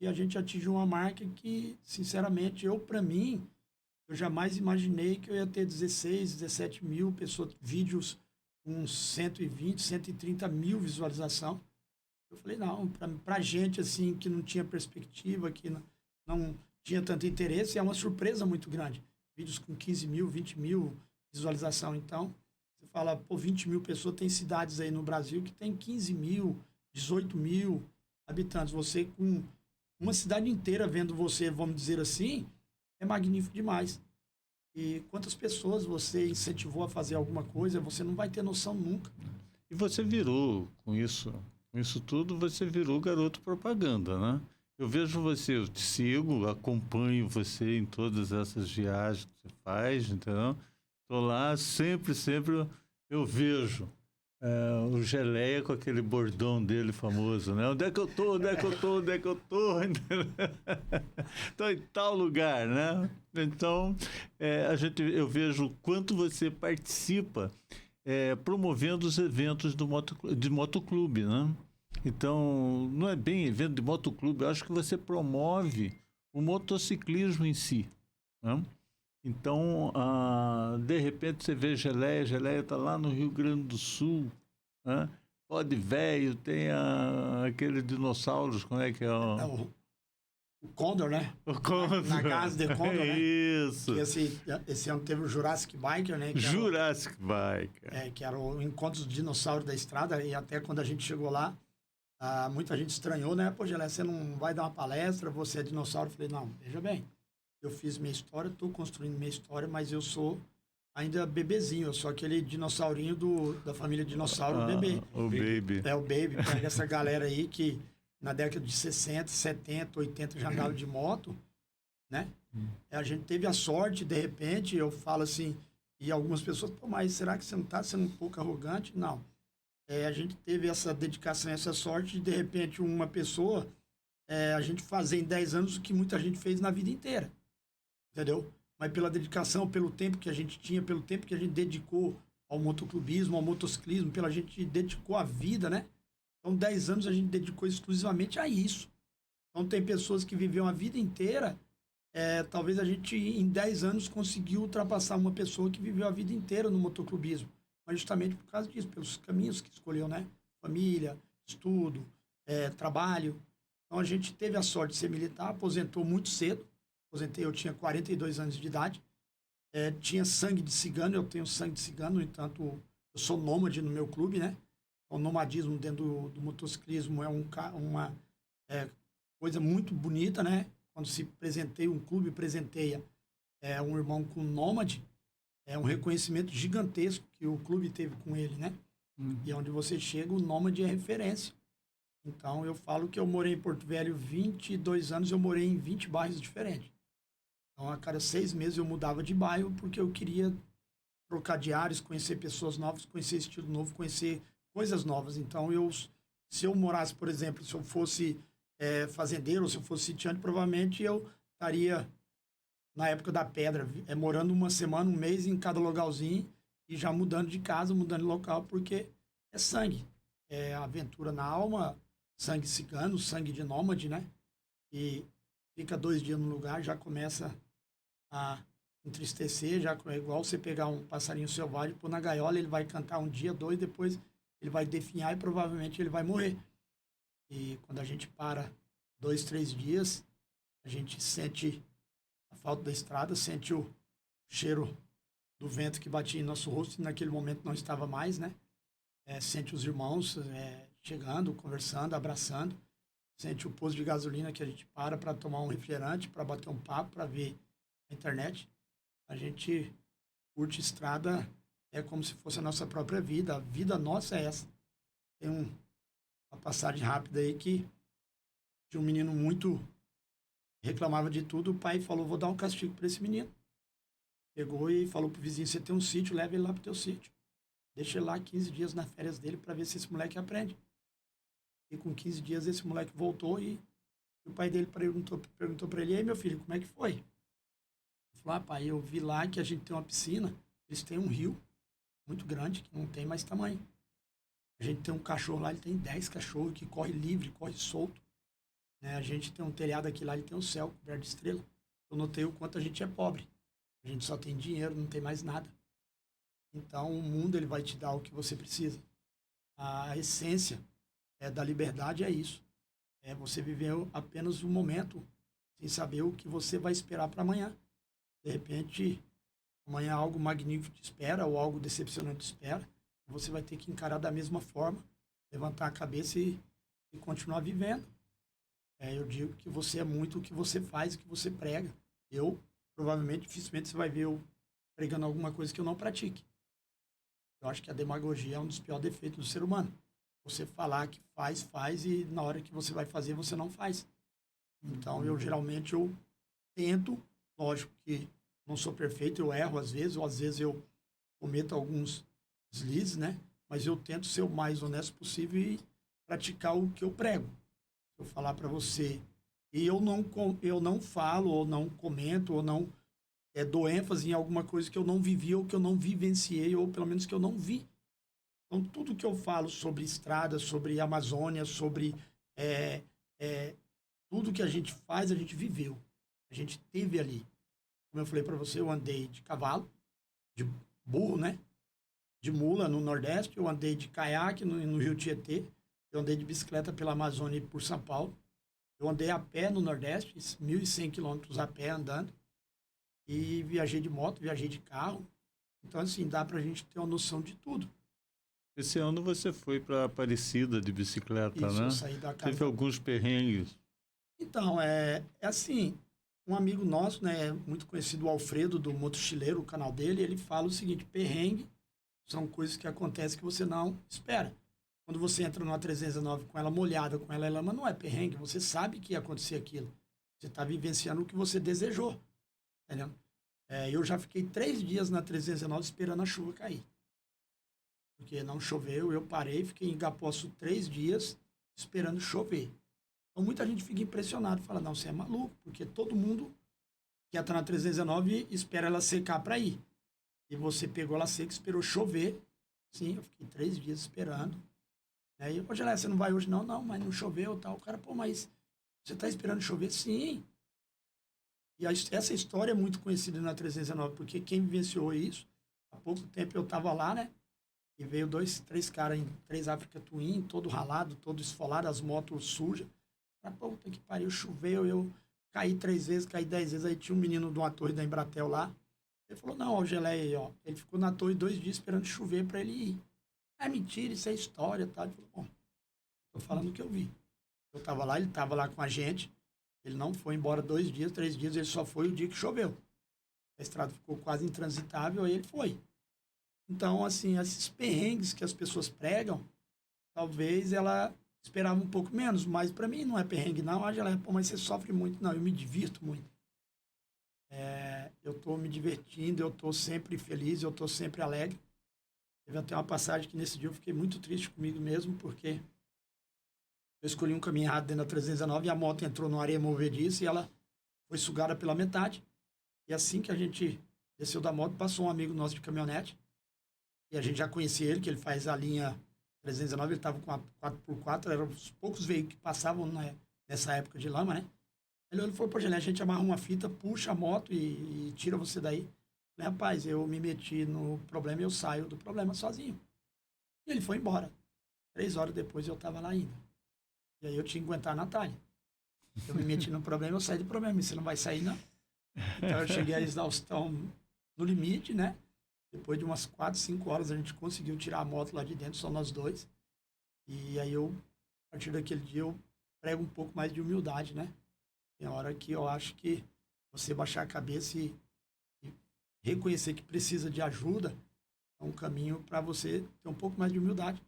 [SPEAKER 2] E a gente atingiu uma marca que, sinceramente, para mim, eu jamais imaginei que eu ia ter 16, 17 mil pessoas, vídeos com 120, 130 mil visualização. Eu falei, não, pra gente, assim, que não tinha perspectiva, que não tinha tanto interesse, é uma surpresa muito grande. Vídeos com 15 mil, 20 mil visualização. Então, você fala, 20 mil pessoas, tem cidades aí no Brasil que tem 15 mil, 18 mil habitantes. Você com uma cidade inteira vendo você, vamos dizer assim, é magnífico demais. E quantas pessoas você incentivou a fazer alguma coisa, você não vai ter noção nunca.
[SPEAKER 1] E você virou, com isso tudo, você virou garoto propaganda, né? Eu vejo você, eu te sigo, acompanho você em todas essas viagens que você faz, entendeu? Estou lá, sempre eu vejo o Geleia com aquele bordão dele famoso, né? Onde é que eu tô? Onde é que eu tô? Onde é que eu tô? Estou em tal lugar, né? Então, eu vejo o quanto você participa promovendo os eventos de motoclube, né? Então, não é bem evento de motoclube, eu acho que você promove o motociclismo em si, né? Então, de repente você vê Geleia está lá no Rio Grande do Sul, né? Pode velho, tem aqueles dinossauros, como é que é?
[SPEAKER 2] o Condor, né?
[SPEAKER 1] O Condor.
[SPEAKER 2] Na casa de Condor, né?
[SPEAKER 1] Isso.
[SPEAKER 2] Que esse ano teve o Jurassic Biker, né?
[SPEAKER 1] Jurassic Biker.
[SPEAKER 2] Que era o encontro dos dinossauros da estrada. E até quando a gente chegou lá, muita gente estranhou, né? Pô, Gelé, você não vai dar uma palestra, você é dinossauro? Eu falei, não, veja bem, eu fiz minha história, estou construindo minha história, mas eu sou ainda bebezinho, eu sou aquele dinossaurinho da família dinossauro, o bebê.
[SPEAKER 1] O Baby.
[SPEAKER 2] É o Baby, pega essa galera aí que na década de 60, 70, 80 já andava de moto, né? A gente teve a sorte, de repente, eu falo assim, e algumas pessoas, pô, mas será que você não está sendo um pouco arrogante? Não. A gente teve essa dedicação, essa sorte de repente, uma pessoa, a gente fazer em 10 anos o que muita gente fez na vida inteira, entendeu? Mas pela dedicação, pelo tempo que a gente tinha, pelo tempo que a gente dedicou ao motoclubismo, ao motociclismo, pela gente dedicou a vida, né? Então, 10 anos a gente dedicou exclusivamente a isso. Então, tem pessoas que viveram a vida inteira, talvez a gente, em 10 anos, conseguiu ultrapassar uma pessoa que viveu a vida inteira no motoclubismo. Mas justamente por causa disso, pelos caminhos que escolheu, né? Família, estudo, trabalho. Então, a gente teve a sorte de ser militar, aposentou muito cedo. Aposentei, eu tinha 42 anos de idade. Tinha sangue de cigano, eu tenho sangue de cigano, no entanto, eu sou nômade no meu clube, né? O nomadismo dentro do motociclismo é uma coisa muito bonita, né? Quando se presenteia um clube, presenteia um irmão com nômade, é um reconhecimento gigantesco que o clube teve com ele, né? E onde você chega, o nômade é referência. Então, eu falo que eu morei em Porto Velho 22 anos, eu morei em 20 bairros diferentes. Então, a cada 6 meses eu mudava de bairro porque eu queria trocar de áreas, conhecer pessoas novas, conhecer estilo novo, conhecer coisas novas. Então, se eu morasse, por exemplo, se eu fosse fazendeiro ou se eu fosse sitiante, provavelmente eu estaria na época da pedra, morando uma semana, um mês em cada logalzinho e já mudando de casa, mudando de local, porque é sangue. É aventura na alma, sangue cigano, sangue de nômade, né? E fica 2 dias no lugar, já começa a entristecer, já é igual você pegar um passarinho selvagem, pôr na gaiola, ele vai cantar um dia, 2, depois ele vai definhar e provavelmente ele vai morrer. E quando a gente para 2, 3 dias, a gente sente a falta da estrada, sente o cheiro do vento que batia em nosso rosto, e naquele momento não estava mais, né? Sente os irmãos chegando, conversando, abraçando, sente o posto de gasolina que a gente para tomar um refrigerante, para bater um papo, para ver a internet. A gente curte estrada, como se fosse a nossa própria vida. A vida nossa é essa. Tem uma passagem rápida aí que de um menino muito reclamava de tudo, o pai falou, vou dar um castigo para esse menino. Pegou e falou pro vizinho, você tem um sítio, leva ele lá pro teu sítio. Deixa ele lá 15 dias nas férias dele para ver se esse moleque aprende. E com 15 dias esse moleque voltou e o pai dele perguntou para ele, e aí meu filho, como é que foi? Ele falou, pai, eu vi lá que a gente tem uma piscina, eles têm um rio muito grande, que não tem mais tamanho. A gente tem um cachorro lá, ele tem 10 cachorros que corre livre, corre solto. Né? A gente tem um telhado aqui lá, ele tem um céu coberto de estrela. Eu notei o quanto a gente é pobre. A gente só tem dinheiro, não tem mais nada. Então, o mundo ele vai te dar o que você precisa. A essência da liberdade é isso. É você viver apenas um momento sem saber o que você vai esperar para amanhã. De repente, amanhã algo magnífico te espera ou algo decepcionante te espera. Você vai ter que encarar da mesma forma, levantar a cabeça e continuar vivendo. Eu digo que você é muito o que você faz, o que você prega. Eu, provavelmente, dificilmente você vai ver eu pregando alguma coisa que eu não pratique. Eu acho que a demagogia é um dos piores defeitos do ser humano. Você falar que faz, e na hora que você vai fazer, você não faz. Então, geralmente, eu tento, lógico que não sou perfeito, eu erro às vezes, ou às vezes eu cometo alguns deslizes, né? Mas eu tento ser o mais honesto possível e praticar o que eu prego. Se eu falar para você, e eu não falo, ou não comento, ou não dou ênfase em alguma coisa que eu não vivi, ou que eu não vivenciei, ou pelo menos que eu não vi. Então, tudo que eu falo sobre estrada, sobre Amazônia, sobre tudo que a gente faz, a gente viveu. A gente teve ali. Como eu falei para você, eu andei de cavalo, de burro, né? De mula no Nordeste, eu andei de caiaque no Rio Tietê, eu andei de bicicleta pela Amazônia e por São Paulo, Eu andei a pé no Nordeste, 1.100 quilômetros a pé andando. E viajei de moto, viajei de carro. Então, assim, dá pra gente ter uma noção de tudo.
[SPEAKER 1] Esse ano você foi para Aparecida de bicicleta,
[SPEAKER 2] Isso,
[SPEAKER 1] né?
[SPEAKER 2] eu saí da casa.
[SPEAKER 1] Teve alguns perrengues.
[SPEAKER 2] Então, é assim, um amigo nosso, né, muito conhecido, o Alfredo, do Motochileiro, o canal dele, ele fala o seguinte: perrengue são coisas que acontecem que você não espera. Quando você entra numa 309 com ela molhada, com ela em lama, não é perrengue, você sabe que ia acontecer aquilo. Você está vivenciando o que você desejou, entendeu? Eu já fiquei 3 dias na 309 esperando a chuva cair. Porque não choveu, eu parei, fiquei em Igapoçu 3 dias esperando chover. Então muita gente fica impressionada, fala, não, você é maluco, porque todo mundo que entra na 319 espera ela secar para ir. E você pegou ela seca, esperou chover. Sim, eu fiquei 3 dias esperando. Aí, ô, Gelé, você não vai hoje? Não, não, mas não choveu, tal. O cara, pô, mas você está esperando chover? Sim. E essa história é muito conhecida na 319, porque quem vivenciou isso, há pouco tempo eu estava lá, né? E veio 2, 3 caras em 3 Africa Twin, todo ralado, todo esfolado, as motos sujas. Ah, puta que pariu, choveu, eu caí 3 vezes, caí 10 vezes. Aí tinha um menino de uma torre da Embratel lá. Ele falou, não, ó, o Geleia aí, ó. Ele ficou na torre 2 dias esperando chover para ele ir. É mentira, isso é história, tá? Ele falou, bom, tô falando o que eu vi. Eu tava lá, ele tava lá com a gente. Ele não foi embora 2 dias, 3 dias, ele só foi o dia que choveu. A estrada ficou quase intransitável, aí ele foi. Então, assim, esses perrengues que as pessoas pregam, talvez ela esperava um pouco menos, mas para mim não é perrengue, não. A Geleia, pô, mas você sofre muito. Não, eu me divirto muito. Eu tô me divertindo, eu tô sempre feliz, eu tô sempre alegre. Teve até uma passagem que nesse dia eu fiquei muito triste comigo mesmo, porque eu escolhi um caminho errado dentro da 319 e a moto entrou numa areia movediça e ela foi sugada pela metade. E assim que a gente desceu da moto, passou um amigo nosso de caminhonete, e a gente já conhecia ele, que ele faz a linha 319, ele estava com a 4x4, eram os poucos veículos que passavam, né, nessa época de lama, né? Ele olhou e falou, pô, Gelé, a gente amarra uma fita, puxa a moto e tira você daí. Eu falei, rapaz, eu me meti no problema e eu saio do problema sozinho. E ele foi embora. 3 horas depois eu estava lá ainda. E aí eu tinha que aguentar a Natália. Eu me meti no problema, eu saí do problema. E você não vai sair, não. Então eu cheguei à exaustão no limite, né? Depois de umas 4, 5 horas a gente conseguiu tirar a moto lá de dentro, só nós dois. E aí a partir daquele dia, eu prego um pouco mais de humildade, né? Tem hora que eu acho que você baixar a cabeça e reconhecer que precisa de ajuda é um caminho para você ter um pouco mais de humildade.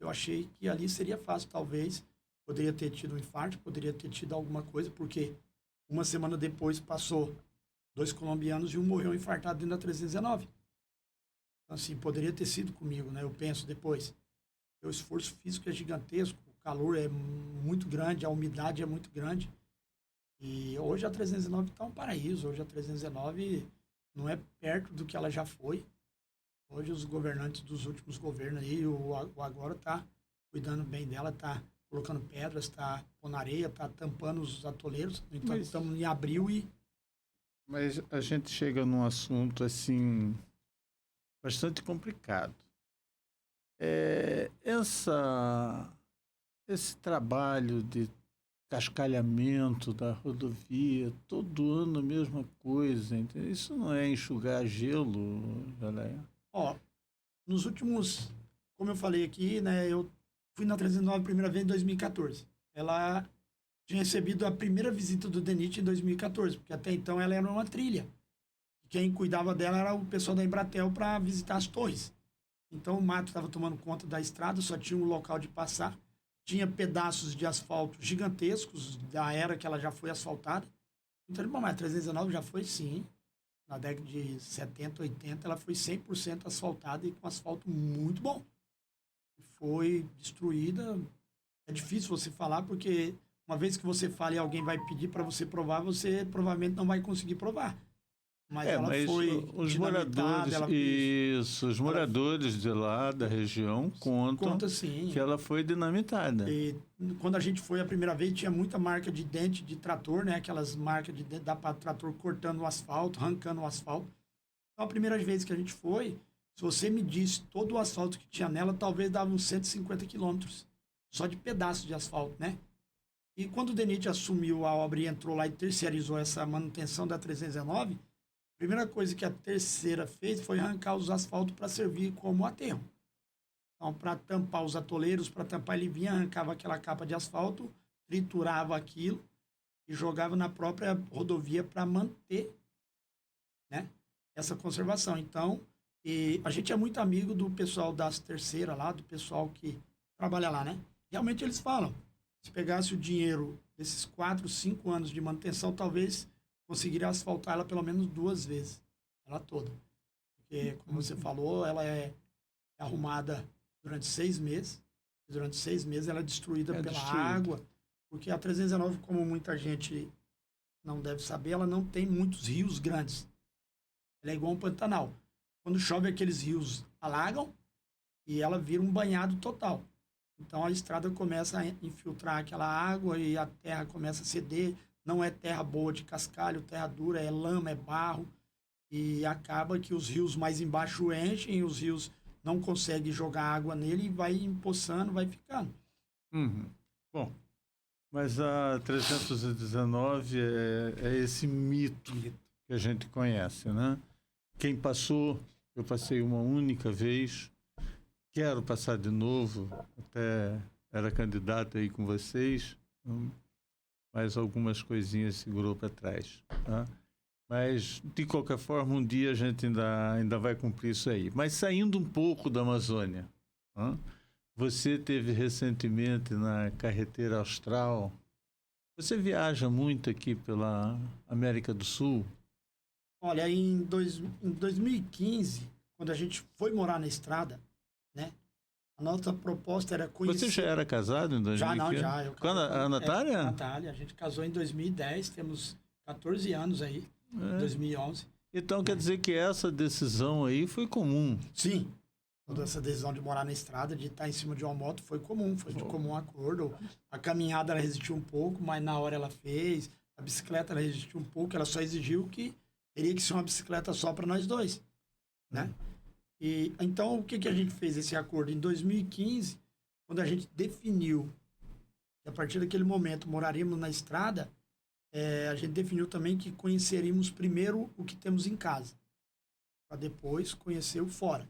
[SPEAKER 2] Eu achei que ali seria fácil, talvez. Poderia ter tido um infarto, poderia ter tido alguma coisa, porque uma semana depois passou 2 colombianos e um morreu infartado dentro da 319. Então, assim, poderia ter sido comigo, né? Eu penso depois. O esforço físico é gigantesco, o calor é muito grande, a umidade é muito grande. E hoje a 319 está um paraíso. Hoje a 319 não é perto do que ela já foi. Hoje os governantes dos últimos governos aí, o agora está cuidando bem dela, está colocando pedras, está pondo areia, está tampando os atoleiros. Então estamos em abril e...
[SPEAKER 1] Mas a gente chega num assunto, assim, bastante complicado. Esse trabalho de cascalhamento da rodovia, todo ano a mesma coisa, entendeu? Isso não é enxugar gelo, galera?
[SPEAKER 2] Ó, nos últimos, como eu falei aqui, né, eu fui na 309 a primeira vez em 2014. Ela tinha recebido a primeira visita do DENIT em 2014, porque até então ela era uma trilha. Quem cuidava dela era o pessoal da Embratel para visitar as torres. Então o mato estava tomando conta da estrada, só tinha um local de passar. Tinha pedaços de asfalto gigantescos da era que ela já foi asfaltada. Então, bom, mas a 319 já foi sim. Na década de 70, 80, ela foi 100% asfaltada e com asfalto muito bom. Foi destruída. É difícil você falar, porque uma vez que você fala e alguém vai pedir para você provar, você provavelmente não vai conseguir provar. Mas ela foi
[SPEAKER 1] os moradores, os moradores de lá, da região, contam
[SPEAKER 2] sim,
[SPEAKER 1] que ela foi dinamitada.
[SPEAKER 2] E quando a gente foi a primeira vez, tinha muita marca de dente de trator, né? Aquelas marcas de dente da trator cortando o asfalto, arrancando o asfalto. Então, a primeira vez que a gente foi, se você medisse todo o asfalto que tinha nela, talvez dava uns 150 quilômetros. Só de pedaços de asfalto, né? E quando o DENIT assumiu a obra e entrou lá e terceirizou essa manutenção da 319, a primeira coisa que a terceira fez foi arrancar os asfaltos para servir como aterro. Então, para tampar os atoleiros, para tampar, ele vinha, arrancava aquela capa de asfalto, triturava aquilo e jogava na própria rodovia para manter, né, essa conservação. Então, e a gente é muito amigo do pessoal das terceiras lá, do pessoal que trabalha lá, né? Realmente eles falam, se pegasse o dinheiro desses 4, 5 anos de manutenção, talvez conseguiria asfaltar ela pelo menos 2 vezes, ela toda. Porque, como você falou, ela é arrumada durante 6 meses. E durante 6 meses ela é destruída pela água. Porque a 319, como muita gente não deve saber, ela não tem muitos rios grandes. Ela é igual um Pantanal. Quando chove, aqueles rios alagam e ela vira um banhado total. Então a estrada começa a infiltrar aquela água e a terra começa a ceder. Não é terra boa de cascalho, terra dura, é lama, é barro. E acaba que os rios mais embaixo enchem, os rios não conseguem jogar água nele e vai empoçando, vai ficando.
[SPEAKER 1] Bom, mas a 319 é esse mito que a gente conhece, né? Quem passou, eu passei uma única vez, quero passar de novo, até era candidato aí com vocês, mas algumas coisinhas segurou para trás, tá? Mas, de qualquer forma, um dia a gente ainda vai cumprir isso aí. Mas saindo um pouco da Amazônia, tá? Você teve recentemente na Carreteira Austral. Você viaja muito aqui pela América do Sul?
[SPEAKER 2] Olha, em 2015, quando a gente foi morar na estrada, né? A nossa proposta era conhecer...
[SPEAKER 1] Você já era casado em 2015?
[SPEAKER 2] Já, não, já. Eu
[SPEAKER 1] Com a Natália?
[SPEAKER 2] A Natália. A gente casou em 2010, temos 14 anos aí, 2011.
[SPEAKER 1] Então quer dizer que essa decisão aí foi comum?
[SPEAKER 2] Sim. Toda essa decisão de morar na estrada, de estar em cima de uma moto, foi comum, foi de comum acordo. A caminhada ela resistiu um pouco, mas na hora ela fez. A bicicleta ela resistiu um pouco, ela só exigiu que teria que ser uma bicicleta só para nós dois, né? E então o que a gente fez esse acordo em 2015, quando a gente definiu que a partir daquele momento moraríamos na estrada, a gente definiu também que conheceríamos primeiro o que temos em casa, para depois conhecer o fora.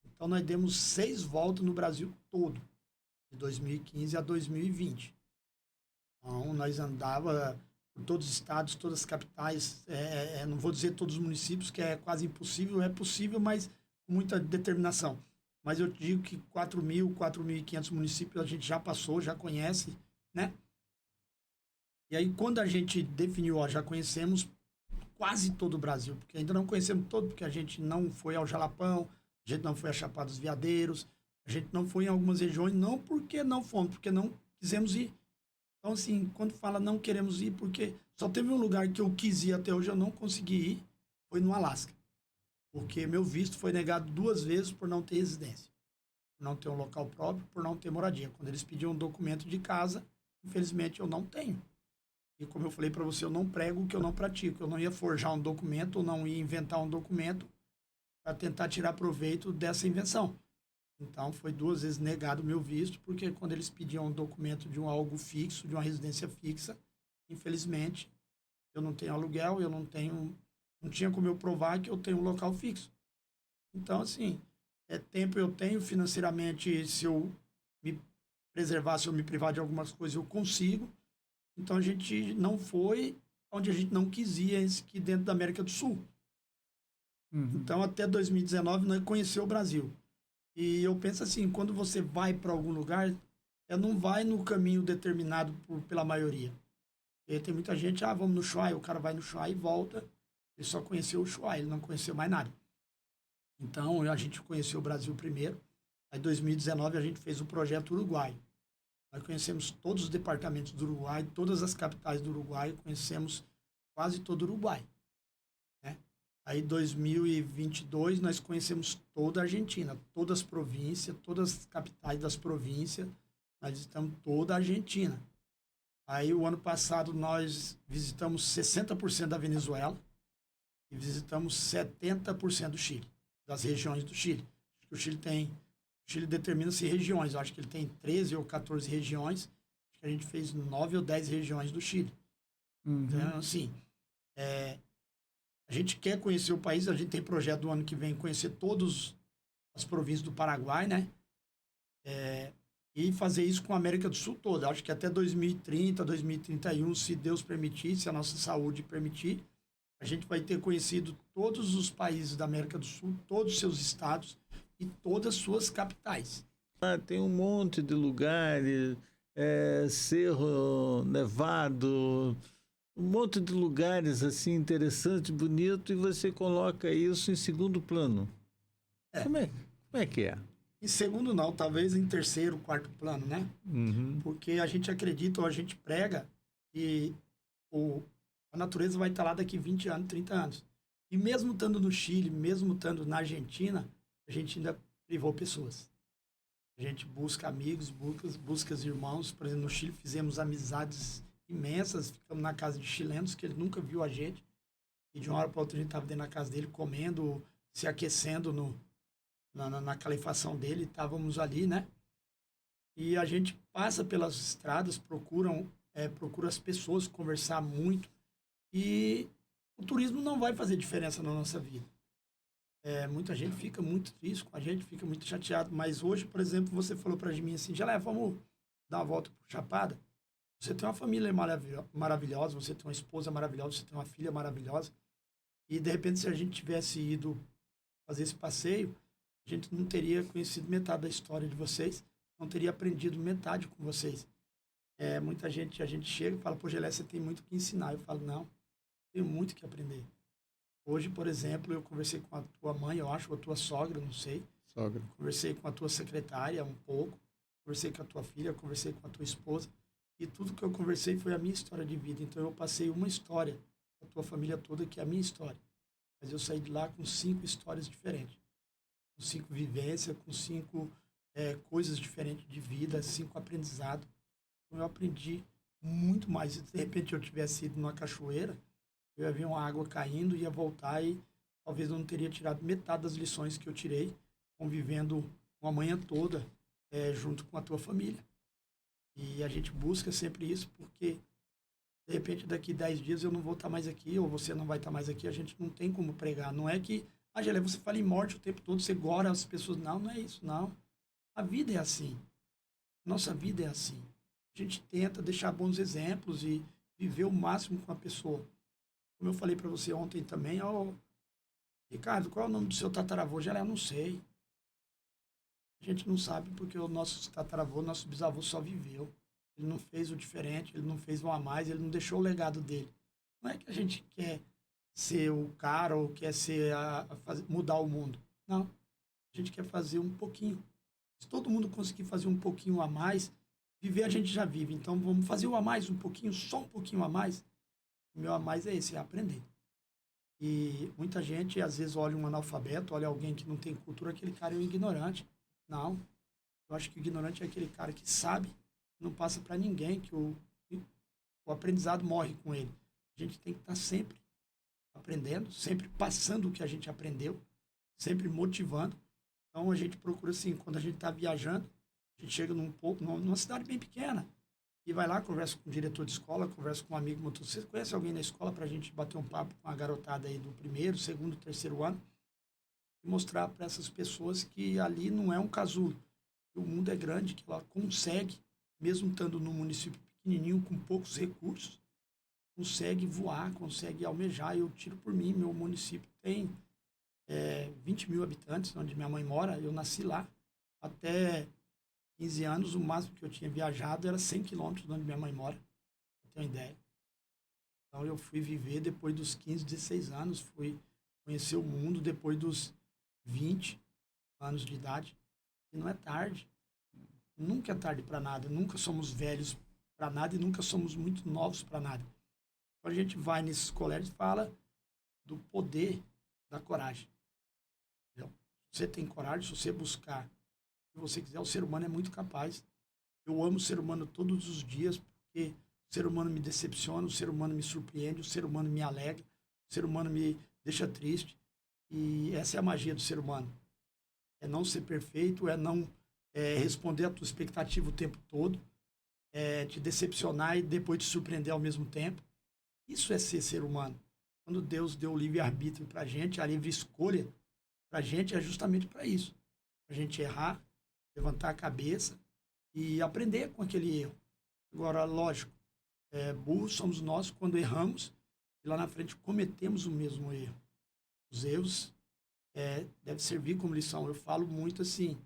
[SPEAKER 2] Então, nós demos 6 voltas no Brasil todo, de 2015 a 2020. Então, nós andava por todos os estados, todas as capitais, não vou dizer todos os municípios, que é quase impossível, é possível, mas com muita determinação. Mas eu digo que 4.000, 4.500 municípios a gente já passou, já conhece, né? E aí, quando a gente definiu, já conhecemos quase todo o Brasil, porque ainda não conhecemos todo, porque a gente não foi ao Jalapão, a gente não foi a Chapada dos Veadeiros, a gente não foi em algumas regiões, não porque não fomos, porque não quisemos ir. Então, assim, quando fala não queremos ir, porque só teve um lugar que eu quis ir até hoje, eu não consegui ir, foi no Alasca. Porque meu visto foi negado 2 vezes por não ter residência. Por não ter um local próprio, por não ter moradia. Quando eles pediam um documento de casa, infelizmente eu não tenho. E como eu falei para você, eu não prego o que eu não pratico. Eu não ia forjar um documento, ou não ia inventar um documento para tentar tirar proveito dessa invenção. Então, foi 2 vezes negado o meu visto, porque quando eles pediam um documento de algo fixo, de uma residência fixa, infelizmente, eu não tenho aluguel, eu não tinha como eu provar que eu tenho um local fixo. Então, assim, tempo eu tenho, financeiramente, se eu me preservar, se eu me privar de algumas coisas, eu consigo. Então, a gente não foi onde a gente não quis ir, aqui dentro da América do Sul. Então, até 2019, nós conhecemos o Brasil. E eu penso assim, quando você vai para algum lugar, não vai no caminho determinado pela maioria. E tem muita gente, vamos no Ushuaia, o cara vai no Ushuaia e volta, ele só conheceu o Ushuaia, ele não conheceu mais nada. Então, a gente conheceu o Brasil primeiro. Aí, em 2019, a gente fez o projeto Uruguai. Nós conhecemos todos os departamentos do Uruguai, todas as capitais do Uruguai, conhecemos quase todo o Uruguai. Aí, em 2022, nós conhecemos toda a Argentina, todas as províncias, todas as capitais das províncias, nós visitamos toda a Argentina. Aí, o ano passado, nós visitamos 60% da Venezuela e visitamos 70% do Chile, das regiões do Chile. O Chile determina-se regiões, eu acho que ele tem 13 ou 14 regiões, Acho que a gente fez 9 ou 10 regiões do Chile. Então, assim, a gente quer conhecer o país, a gente tem projeto do ano que vem conhecer todas as províncias do Paraguai, né? E fazer isso com a América do Sul toda. Acho que até 2030, 2031, se Deus permitir, se a nossa saúde permitir, a gente vai ter conhecido todos os países da América do Sul, todos os seus estados e todas as suas capitais.
[SPEAKER 1] Tem um monte de lugares, Cerro Nevado, um monte de lugares assim interessantes, bonitos, e você coloca isso em segundo plano. Como é que é?
[SPEAKER 2] Em segundo não, talvez em terceiro, quarto plano, né? Porque a gente acredita ou a gente prega que a natureza vai estar lá daqui 20 anos, 30 anos. E mesmo estando no Chile, mesmo estando na Argentina, a gente ainda privou pessoas. A gente busca amigos, busca irmãos. Por exemplo, no Chile fizemos amizades imensas, ficamos na casa de chilenos que ele nunca viu a gente. E de uma hora para outra a gente estava dentro da casa dele, comendo, se aquecendo na calefação dele, estávamos ali, né? E a gente passa pelas estradas, procura as pessoas, conversar muito. E o turismo não vai fazer diferença na nossa vida. Muita gente fica muito triste com a gente, fica muito chateado. Mas hoje, por exemplo, você falou para mim assim, Geleia, vamos dar uma volta por Chapada? Você tem uma família maravilhosa, você tem uma esposa maravilhosa, você tem uma filha maravilhosa. E, de repente, se a gente tivesse ido fazer esse passeio, a gente não teria conhecido metade da história de vocês, não teria aprendido metade com vocês. Muita gente, a gente chega e fala, pô, Geleia, você tem muito que ensinar. Eu falo, não, tenho muito que aprender. Hoje, por exemplo, eu conversei com a tua mãe, eu acho, ou a tua sogra, não sei.
[SPEAKER 1] Sogra.
[SPEAKER 2] Conversei com a tua secretária um pouco, conversei com a tua filha, conversei com a tua esposa. E tudo que eu conversei foi a minha história de vida. Então, eu passei uma história a tua família toda, que é a minha história. Mas eu saí de lá com 5 histórias diferentes. Com 5 vivências, com 5 coisas diferentes de vida, 5 aprendizados. Então, eu aprendi muito mais. Se de repente eu tivesse ido numa cachoeira, eu ia ver uma água caindo, ia voltar e talvez eu não teria tirado metade das lições que eu tirei convivendo uma manhã toda junto com a tua família. E a gente busca sempre isso porque, de repente, daqui 10 dias eu não vou estar mais aqui, ou você não vai estar mais aqui, a gente não tem como pregar. Não é que, Geleia, você fala em morte o tempo todo, você gora as pessoas. Não, não é isso, não. A vida é assim. Nossa vida é assim. A gente tenta deixar bons exemplos e viver o máximo com a pessoa. Como eu falei para você ontem também, Ricardo, qual é o nome do seu tataravô? Geleia, eu não sei. A gente não sabe porque o nosso tataravô, nosso bisavô só viveu. Ele não fez o diferente, ele não fez um a mais, ele não deixou o legado dele. Não é que a gente quer ser o cara ou quer ser mudar o mundo. Não. A gente quer fazer um pouquinho. Se todo mundo conseguir fazer um pouquinho a mais, viver a gente já vive. Então vamos fazer o a mais um pouquinho, só um pouquinho a mais. O meu a mais é esse, é aprender. E muita gente, às vezes, olha um analfabeto, olha alguém que não tem cultura, aquele cara é um ignorante. Não. Eu acho que o ignorante é aquele cara que sabe, não passa para ninguém, que o aprendizado morre com ele. A gente tem que estar sempre aprendendo, sempre passando o que a gente aprendeu, sempre motivando. Então, a gente procura, assim, quando a gente está viajando, a gente chega numa cidade bem pequena, e vai lá, conversa com o diretor de escola, conversa com um amigo motorista. Você conhece alguém na escola para a gente bater um papo com a garotada aí do 1º, 2º, 3º ano? E mostrar para essas pessoas que ali não é um casulo. Que o mundo é grande, que ela consegue, mesmo estando num município pequenininho, com poucos recursos, consegue voar, consegue almejar. Eu tiro por mim, meu município tem 20 mil habitantes, onde minha mãe mora. Eu nasci lá. Até 15 anos, o máximo que eu tinha viajado era 100 quilômetros de onde minha mãe mora, pra ter uma ideia. Então, eu fui viver depois dos 15, 16 anos, fui conhecer o mundo depois dos 20 anos de idade. E não é tarde. Nunca é tarde para nada. Nunca somos velhos para nada e nunca somos muito novos para nada. Quando a gente vai nesses colégios, fala do poder da coragem. Entendeu? Se você tem coragem, se você buscar se você quiser, o ser humano é muito capaz. Eu amo o ser humano todos os dias, porque o ser humano me decepciona, o ser humano me surpreende, o ser humano me alegra, o ser humano me deixa triste. E essa é a magia do ser humano. É não ser perfeito, é não responder à tua expectativa o tempo todo, te decepcionar e depois te surpreender ao mesmo tempo. Isso é ser humano. Quando Deus deu o livre-arbítrio para a gente, a livre escolha para a gente é justamente para isso. Para a gente errar, levantar a cabeça e aprender com aquele erro. Agora, lógico, burros somos nós quando erramos e lá na frente cometemos o mesmo erro. Os erros devem servir como lição. Eu falo muito assim,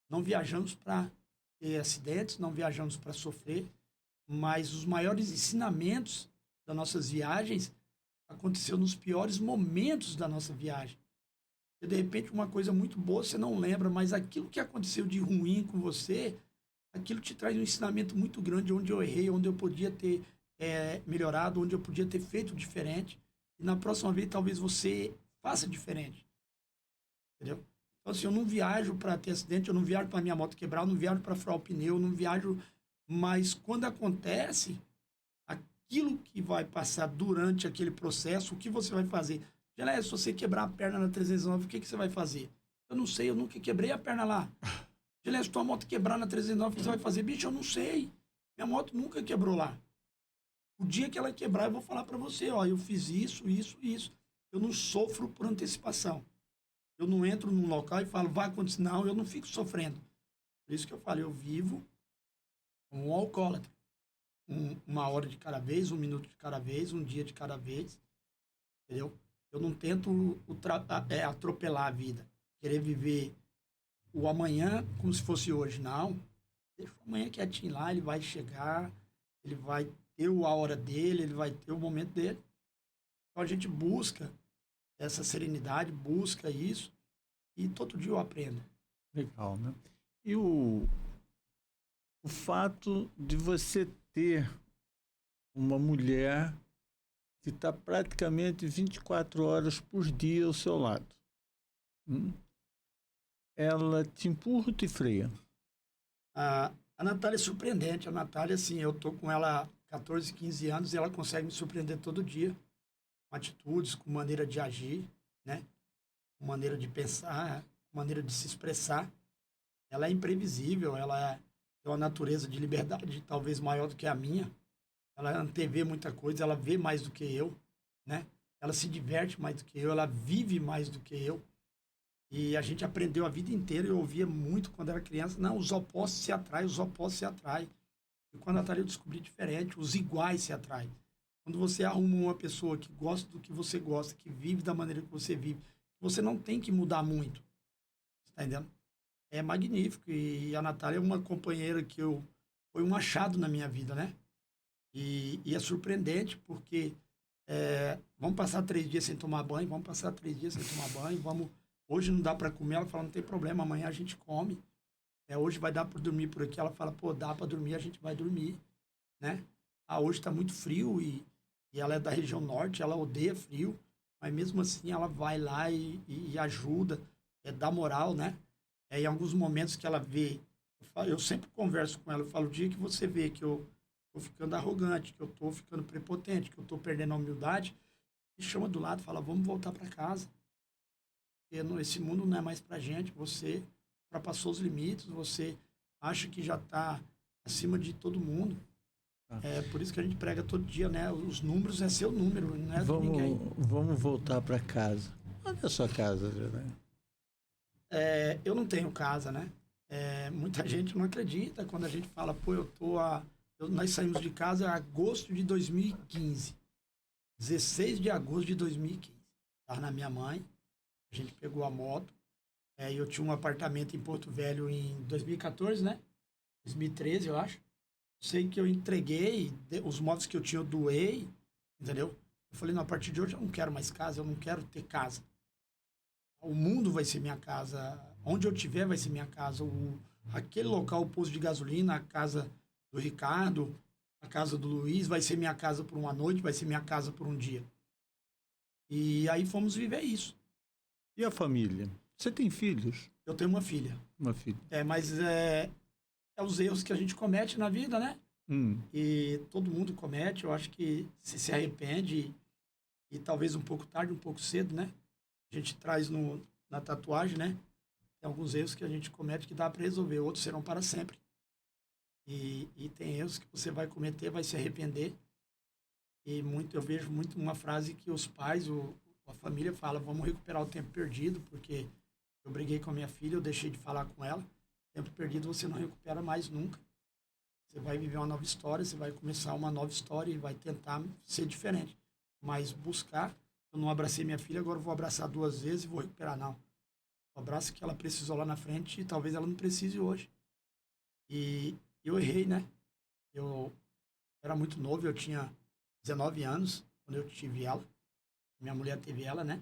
[SPEAKER 2] não viajamos para ter acidentes, não viajamos para sofrer, mas os maiores ensinamentos das nossas viagens aconteceu nos piores momentos da nossa viagem. E, de repente, uma coisa muito boa você não lembra, mas aquilo que aconteceu de ruim com você, aquilo te traz um ensinamento muito grande, onde eu errei, onde eu podia ter melhorado, onde eu podia ter feito diferente. E na próxima vez, talvez você faça diferente. Entendeu? Então, assim, eu não viajo para ter acidente, eu não viajo para minha moto quebrar, eu não viajo para furar o pneu, eu não viajo... Mas quando acontece, aquilo que vai passar durante aquele processo, o que você vai fazer? Geleia, se você quebrar a perna na 309, o que você vai fazer? Eu não sei, eu nunca quebrei a perna lá. Geleia, se tua moto quebrar na 309, o que você vai fazer? Bicho, eu não sei. Minha moto nunca quebrou lá. O dia que ela quebrar, eu vou falar para você, ó, eu fiz isso, isso, isso. Eu não sofro por antecipação. Eu não entro num local e falo, vai acontecer. Não, eu não fico sofrendo. Por isso que eu falo, eu vivo como um alcoólatra. Uma hora de cada vez, um minuto de cada vez, um dia de cada vez. Entendeu? Eu não tento atropelar a vida. Querer viver o amanhã como se fosse hoje. Não. Deixa o amanhã quietinho lá, ele vai chegar, ele vai ter a hora dele, ele vai ter o momento dele. Então a gente busca essa serenidade, busca isso, e todo dia eu aprendo.
[SPEAKER 1] Legal, né? E o fato de você ter uma mulher que está praticamente 24 horas por dia ao seu lado. Ela te empurra ou te freia?
[SPEAKER 2] A Natália é surpreendente. A Natália, assim, eu tô com ela há 14, 15 anos e ela consegue me surpreender todo dia. Com atitudes, com maneira de agir, né? Com maneira de pensar, com maneira de se expressar. Ela é imprevisível, ela tem uma natureza de liberdade talvez maior do que a minha. Ela antevê muita coisa, ela vê mais do que eu, né? Ela se diverte mais do que eu, ela vive mais do que eu. E a gente aprendeu a vida inteira, eu ouvia muito quando era criança, não, os opostos se atraem, os opostos se atraem. E com a Natália eu descobri diferente, os iguais se atraem. Quando você arruma uma pessoa que gosta do que você gosta, que vive da maneira que você vive, você não tem que mudar muito. Tá entendendo? É magnífico. E a Natália é uma companheira que foi um achado na minha vida, né? E é surpreendente porque vamos passar 3 dias sem tomar banho, vamos passar 3 dias sem tomar banho, hoje não dá para comer, ela fala, não tem problema, amanhã a gente come. Hoje vai dar para dormir por aqui, ela fala, pô, dá para dormir, a gente vai dormir, né? Hoje está muito frio e ela é da região norte, ela odeia frio, mas mesmo assim ela vai lá e ajuda, dá moral, né? Em alguns momentos que ela vê, eu sempre converso com ela, eu falo, o dia que você vê que eu tô ficando arrogante, que eu tô ficando prepotente, que eu tô perdendo a humildade, me chama do lado e fala, vamos voltar para casa. Porque esse mundo não é mais pra gente, você ultrapassou os limites, você acha que já está acima de todo mundo. É por isso que a gente prega todo dia, né? Os números é seu número, não é de ninguém.
[SPEAKER 1] Vamos voltar para casa. Onde é a sua casa, né?
[SPEAKER 2] Eu não tenho casa, né? Muita gente não acredita quando a gente fala, pô, nós saímos de casa em agosto de 2015. 16 de agosto de 2015. Estava na minha mãe, a gente pegou a moto. Eu tinha um apartamento em Porto Velho em 2014, né? 2013, eu acho. Sei que eu entreguei, os móveis que eu tinha eu doei, entendeu? Eu falei, não, a partir de hoje eu não quero mais casa, eu não quero ter casa. O mundo vai ser minha casa, onde eu estiver vai ser minha casa. Aquele local, o posto de gasolina, a casa do Ricardo, a casa do Luiz, vai ser minha casa por uma noite, vai ser minha casa por um dia. E aí fomos viver isso.
[SPEAKER 1] E a família? Você tem filhos?
[SPEAKER 2] Eu tenho uma filha.
[SPEAKER 1] Uma filha.
[SPEAKER 2] Mas os erros que a gente comete na vida, né? E todo mundo comete. Eu acho que se arrepende e talvez um pouco tarde, um pouco cedo, né? A gente traz na tatuagem, né? Tem alguns erros que a gente comete que dá para resolver, outros serão para sempre. E tem erros que você vai cometer, vai se arrepender. E eu vejo muito uma frase que os pais, a família fala, vamos recuperar o tempo perdido, porque eu briguei com a minha filha, eu deixei de falar com ela. Tempo perdido você não recupera mais nunca. Você vai viver uma nova história, você vai começar uma nova história e vai tentar ser diferente. Mas buscar, eu não abracei minha filha, agora eu vou abraçar 2 vezes e vou recuperar, não. O abraço que ela precisou lá na frente e talvez ela não precise hoje. E eu errei, né? Eu era muito novo, eu tinha 19 anos quando eu tive ela. Minha mulher teve ela, né?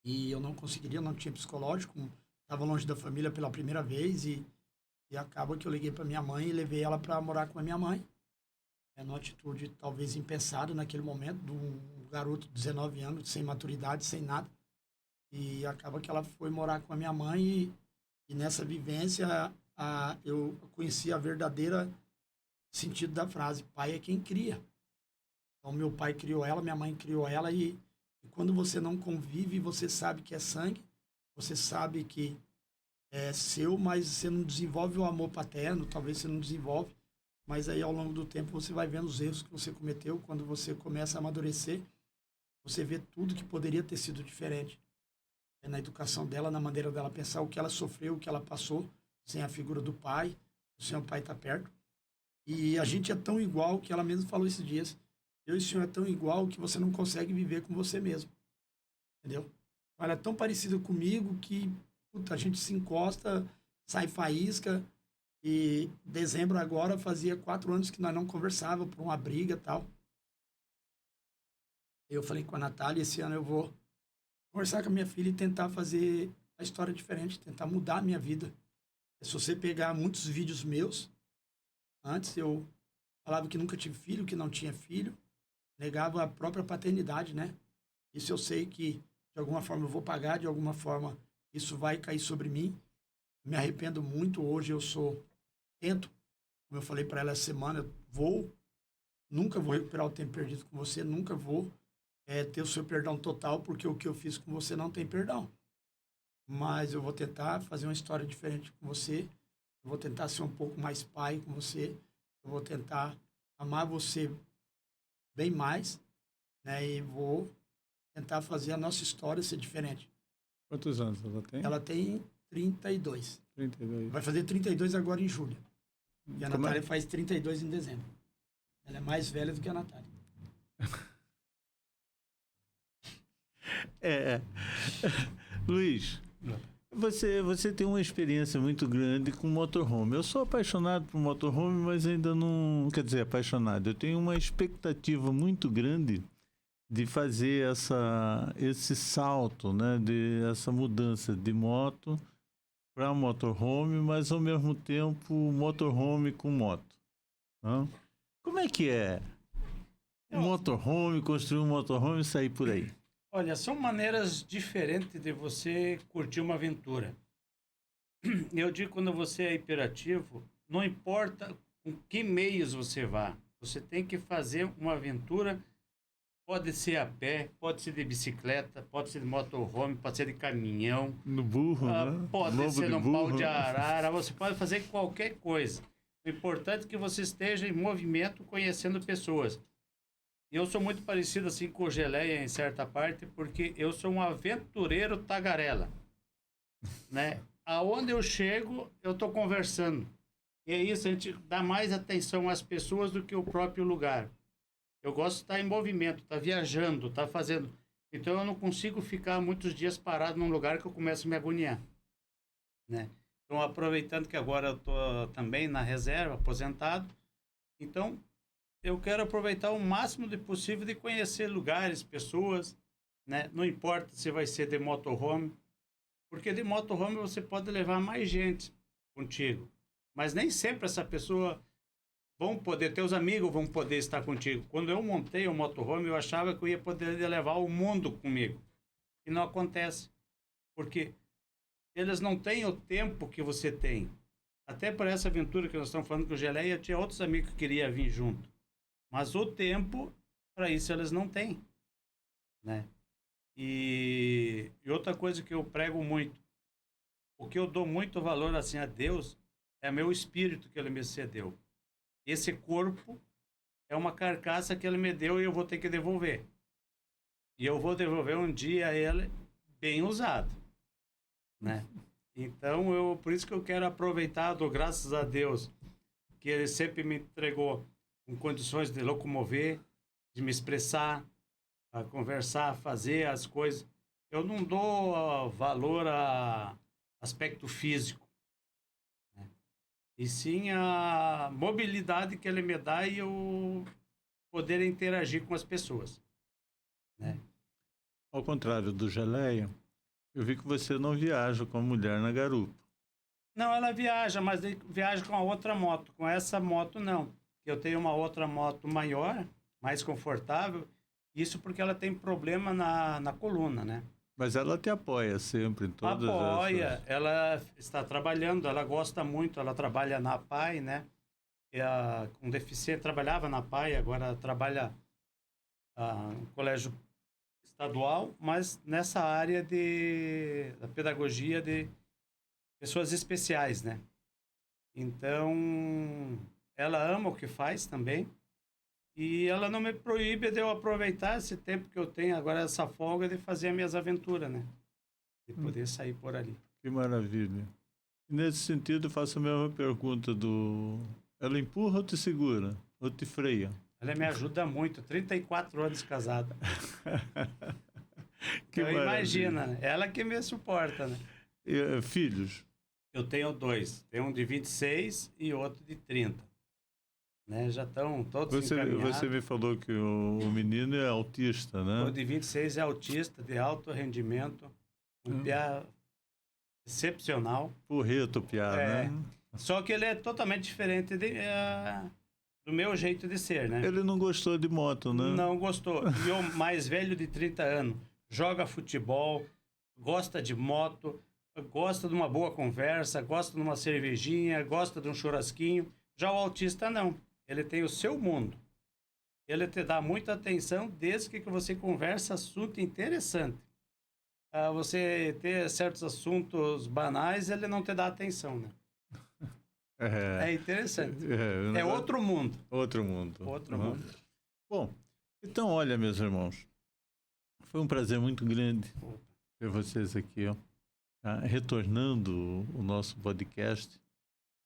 [SPEAKER 2] E eu não conseguiria, não tinha psicológico, estava longe da família pela primeira vez e acaba que eu liguei para minha mãe e levei ela para morar com a minha mãe. É uma atitude talvez impensada naquele momento, de um garoto de 19 anos, sem maturidade, sem nada. E acaba que ela foi morar com a minha mãe e nessa vivência eu conheci a verdadeira sentido da frase, pai é quem cria. Então, meu pai criou ela, minha mãe criou ela e quando você não convive, você sabe que é sangue, você sabe que é seu, mas você não desenvolve o amor paterno, talvez você não desenvolve, mas aí ao longo do tempo você vai vendo os erros que você cometeu, quando você começa a amadurecer, você vê tudo que poderia ter sido diferente. É na educação dela, na maneira dela pensar, o que ela sofreu, o que ela passou, sem a figura do pai, sem o pai estar perto. E a gente é tão igual, que ela mesma falou esses dias, eu e o senhor é tão igual que você não consegue viver com você mesmo. Entendeu? Ela é tão parecida comigo que puta, a gente se encosta, sai faísca. E dezembro agora fazia 4 anos que nós não conversávamos por uma briga e tal. Eu falei com a Natália, esse ano eu vou conversar com a minha filha e tentar fazer a história diferente, tentar mudar a minha vida. Se você pegar muitos vídeos meus, antes eu falava que nunca tive filho, que não tinha filho, negava a própria paternidade, né? Isso eu sei que de alguma forma eu vou pagar, de alguma forma isso vai cair sobre mim. Me arrependo muito, hoje tento, como eu falei para ela essa semana, nunca vou recuperar o tempo perdido com você, nunca vou ter o seu perdão total, porque o que eu fiz com você não tem perdão. Mas eu vou tentar fazer uma história diferente com você, eu vou tentar ser um pouco mais pai com você, eu vou tentar amar você bem mais, né? E vou tentar fazer a nossa história ser diferente.
[SPEAKER 1] Quantos anos ela tem?
[SPEAKER 2] Ela tem 32.
[SPEAKER 1] 32.
[SPEAKER 2] Vai fazer 32 agora em julho. E a
[SPEAKER 1] Como
[SPEAKER 2] Natália faz 32 em dezembro. Ela é mais velha do que a Natália.
[SPEAKER 1] Luiz, você tem uma experiência muito grande com motorhome. Eu sou apaixonado por motorhome, mas ainda não... Quer dizer, apaixonado. Eu tenho uma expectativa muito grande de fazer esse salto, né? Essa mudança de moto para motorhome, mas ao mesmo tempo motorhome com moto. Né? Como é que é? Um motorhome, construir um motorhome e sair por aí.
[SPEAKER 3] Olha, são maneiras diferentes de você curtir uma aventura. Eu digo, quando você é hiperativo, não importa com que meios você vá, você tem que fazer uma aventura, pode ser a pé, pode ser de bicicleta, pode ser de motorhome, pode ser de caminhão.
[SPEAKER 1] No burro, né?
[SPEAKER 3] Pode
[SPEAKER 1] Lobo
[SPEAKER 3] ser
[SPEAKER 1] de
[SPEAKER 3] num
[SPEAKER 1] burro.
[SPEAKER 3] pau de arara, você pode fazer qualquer coisa. O importante é que você esteja em movimento, conhecendo pessoas. Eu sou muito parecido assim com o Geleia em certa parte, porque eu sou um aventureiro tagarela, né? Aonde eu chego, eu estou conversando. E é isso, a gente dá mais atenção às pessoas do que o próprio lugar. Eu gosto de estar em movimento, estar viajando, estar fazendo. Então eu não consigo ficar muitos dias parado num lugar que eu começo a me agoniar, né? Então, aproveitando que agora eu estou também na reserva, aposentado, então eu quero aproveitar o máximo de possível de conhecer lugares, pessoas, né? Não importa se vai ser de motorhome, porque de motorhome você pode levar mais gente contigo, mas nem sempre essa pessoa vão poder, teus amigos vão poder estar contigo. Quando eu montei o motorhome, eu achava que eu ia poder levar o mundo comigo, e não acontece, porque eles não têm o tempo que você tem. Até para essa aventura que nós estamos falando com o Geleia, tinha outros amigos que queriam vir junto. Mas o tempo, para isso, eles não têm, né? E outra coisa que eu prego muito, o que eu dou muito valor assim a Deus, é meu espírito que ele me cedeu. Esse corpo é uma carcaça que ele me deu e eu vou ter que devolver. E eu vou devolver um dia ele bem usado, né? Então, por isso que eu quero aproveitar, dou graças a Deus, que ele sempre me entregou com condições de locomover, de me expressar, a conversar, fazer as coisas. Eu não dou valor a aspecto físico, né? E sim a mobilidade que ele me dá e eu poder interagir com as pessoas, né?
[SPEAKER 1] Ao contrário do Geleia, eu vi que você não viaja com a mulher na garupa.
[SPEAKER 3] Não, ela viaja, mas viaja com a outra moto. Com essa moto, não. Eu tenho uma outra moto maior, mais confortável. Isso porque ela tem problema na coluna, né?
[SPEAKER 1] Mas ela te apoia sempre em todas
[SPEAKER 3] Apoia.
[SPEAKER 1] essas...
[SPEAKER 3] Ela está trabalhando, ela gosta muito. Ela trabalha na PAI, né? Com deficiência, trabalhava na PAI, agora trabalha no colégio estadual, mas nessa área da pedagogia de pessoas especiais, né? Então, ela ama o que faz também e ela não me proíbe de eu aproveitar esse tempo que eu tenho agora, essa folga, de fazer as minhas aventuras, né? De poder sair por ali.
[SPEAKER 1] Que maravilha. E nesse sentido, eu faço a mesma pergunta Ela empurra ou te segura? Ou te freia?
[SPEAKER 3] Ela me ajuda muito, 34 anos casada.
[SPEAKER 1] Que
[SPEAKER 3] então,
[SPEAKER 1] maravilha.
[SPEAKER 3] imagina, né? Ela que me suporta, né?
[SPEAKER 1] Filhos?
[SPEAKER 3] Eu tenho 2. Tenho um de 26 e outro de 30. Né? Já estão todos encaminhados.
[SPEAKER 1] Você me falou que o menino é autista, né?
[SPEAKER 3] O de 26 é autista, de alto rendimento. Um piá excepcional.
[SPEAKER 1] Porreto, piá, né?
[SPEAKER 3] Só que ele é totalmente diferente do meu jeito de ser, né?
[SPEAKER 1] Ele não gostou de moto, né?
[SPEAKER 3] Não gostou. E o mais velho de 30 anos joga futebol, gosta de moto, gosta de uma boa conversa, gosta de uma cervejinha, gosta de um churrasquinho. Já o autista não. Ele tem o seu mundo. Ele te dá muita atenção desde que você conversa assunto interessante. Você ter certos assuntos banais, ele não te dá atenção, né? É interessante. É outro mundo.
[SPEAKER 1] Outro mundo.
[SPEAKER 3] Outro mundo.
[SPEAKER 1] Bom, então olha, meus irmãos, foi um prazer muito grande ter vocês aqui, ó. Retornando o nosso podcast.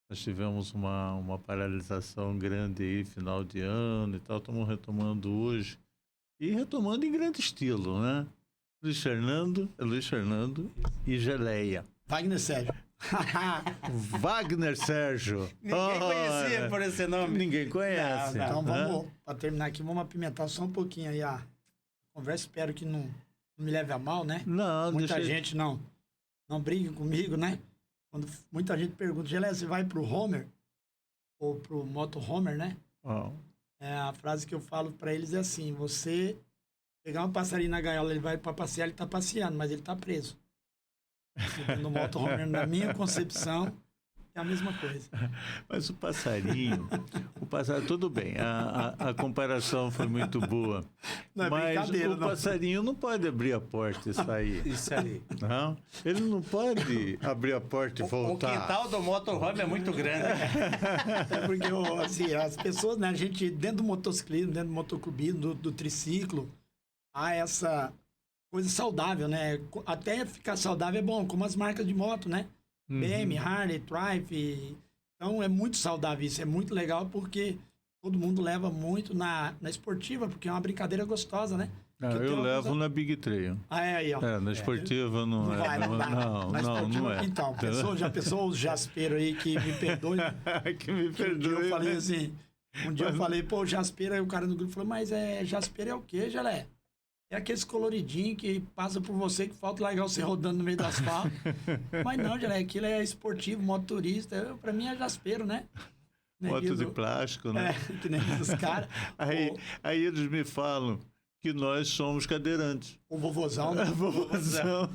[SPEAKER 1] Nós tivemos uma paralisação grande aí, final de ano e tal, estamos retomando hoje. E retomando em grande estilo, né? Luiz Fernando e Geleia.
[SPEAKER 2] Wagner Sérgio.
[SPEAKER 1] Wagner Sérgio.
[SPEAKER 3] Ninguém conhecia por esse nome.
[SPEAKER 1] Ninguém conhece.
[SPEAKER 2] Então vamos, para terminar aqui, vamos apimentar só um pouquinho aí a conversa. Espero que não me leve a mal, né?
[SPEAKER 1] Não,
[SPEAKER 2] muita gente não brigue comigo, né? Quando muita gente pergunta, Geleia, você vai pro Homer? Ou pro Moto Homer, né? A frase que eu falo para eles é assim: você pegar um passarinho na gaiola, ele vai para passear, ele tá passeando, mas ele tá preso. No Moto Homer, na minha concepção, é a mesma coisa.
[SPEAKER 1] Mas o passarinho, tudo bem, a comparação foi muito boa.
[SPEAKER 2] Não é
[SPEAKER 1] mas o
[SPEAKER 2] não.
[SPEAKER 1] passarinho não pode abrir a porta e sair.
[SPEAKER 3] Isso aí.
[SPEAKER 1] Não? Ele não pode abrir a porta e voltar.
[SPEAKER 3] O quintal do motorhome é muito grande.
[SPEAKER 2] É porque assim, as pessoas, né, a gente, dentro do motociclismo, dentro do motoclubismo, do triciclo, há essa coisa saudável, né? Até ficar saudável é bom, como as marcas de moto, né? BM, Harley, Triumph. Então é muito saudável isso, é muito legal porque todo mundo leva muito na esportiva, porque é uma brincadeira gostosa, né?
[SPEAKER 1] Eu levo na Big Trail.
[SPEAKER 2] Aí, ó.
[SPEAKER 1] Na esportiva não é. Não é.
[SPEAKER 2] Então, já pensou os jaspeiros aí que me perdoem?
[SPEAKER 1] Que me perdoe.
[SPEAKER 2] Um dia eu falei assim, eu falei, pô, jaspeiro, aí o cara no grupo falou, mas jaspeiro é o quê, Geleia? É aqueles coloridinhos que passa por você, que falta largar você rodando no meio do asfalto. Mas não, Geleia, aquilo é esportivo, motorista. Pra mim é jaspeiro, né?
[SPEAKER 1] Moto de plástico, né?
[SPEAKER 2] Que nem os caras.
[SPEAKER 1] Aí eles me falam que nós somos cadeirantes.
[SPEAKER 2] O vovozão, né?
[SPEAKER 1] Vovozão.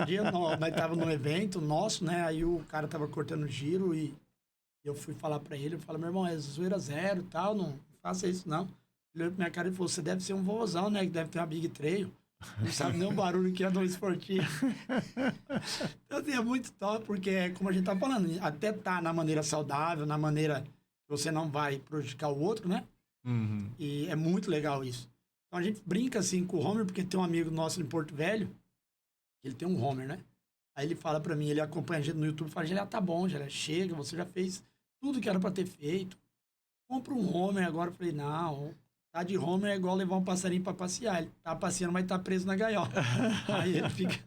[SPEAKER 2] Um dia nós estávamos num evento nosso, né? Aí o cara tava cortando giro e eu fui falar pra ele, eu falei, meu irmão, é zoeira zero e tal, não faça isso não. Ele olhou pra minha cara e falou, você deve ser um vovozão, né? Que deve ter uma Big Trail. Não sabe nem o barulho que é do esportivo. Então, assim, é muito top, porque, como a gente tá falando, até tá na maneira saudável, na maneira que você não vai prejudicar o outro, né?
[SPEAKER 1] Uhum.
[SPEAKER 2] E é muito legal isso. Então, a gente brinca, assim, com o Homer, porque tem um amigo nosso em Porto Velho, ele tem um Homer, né? Aí ele fala pra mim, ele acompanha a gente no YouTube, fala, Gelé, tá bom, Gelé, chega, você já fez tudo que era pra ter feito. Compra um Homer agora. Eu falei, não, tá de Homer é igual levar um passarinho pra passear. Ele tá passeando, mas tá preso na gaiola. Aí ele fica...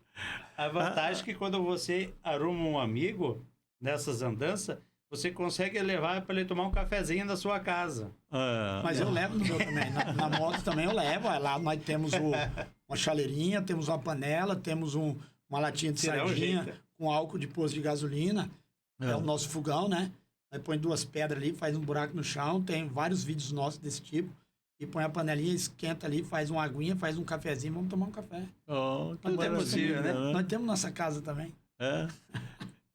[SPEAKER 3] A vantagem é que quando você arruma um amigo nessas andanças, você consegue levar para ele tomar um cafezinho na sua casa.
[SPEAKER 2] Mas eu levo no meu também. Na moto também eu levo. Aí lá nós temos uma chaleirinha, temos uma panela, temos uma latinha de sardinha com álcool de posto de gasolina. É o nosso fogão, né? Aí põe 2 pedras ali, faz um buraco no chão. Tem vários vídeos nossos desse tipo. E põe a panelinha, esquenta ali, faz uma aguinha, faz um cafezinho, vamos tomar um café.
[SPEAKER 1] Que
[SPEAKER 3] é possível, né?
[SPEAKER 2] Nós temos nossa casa também.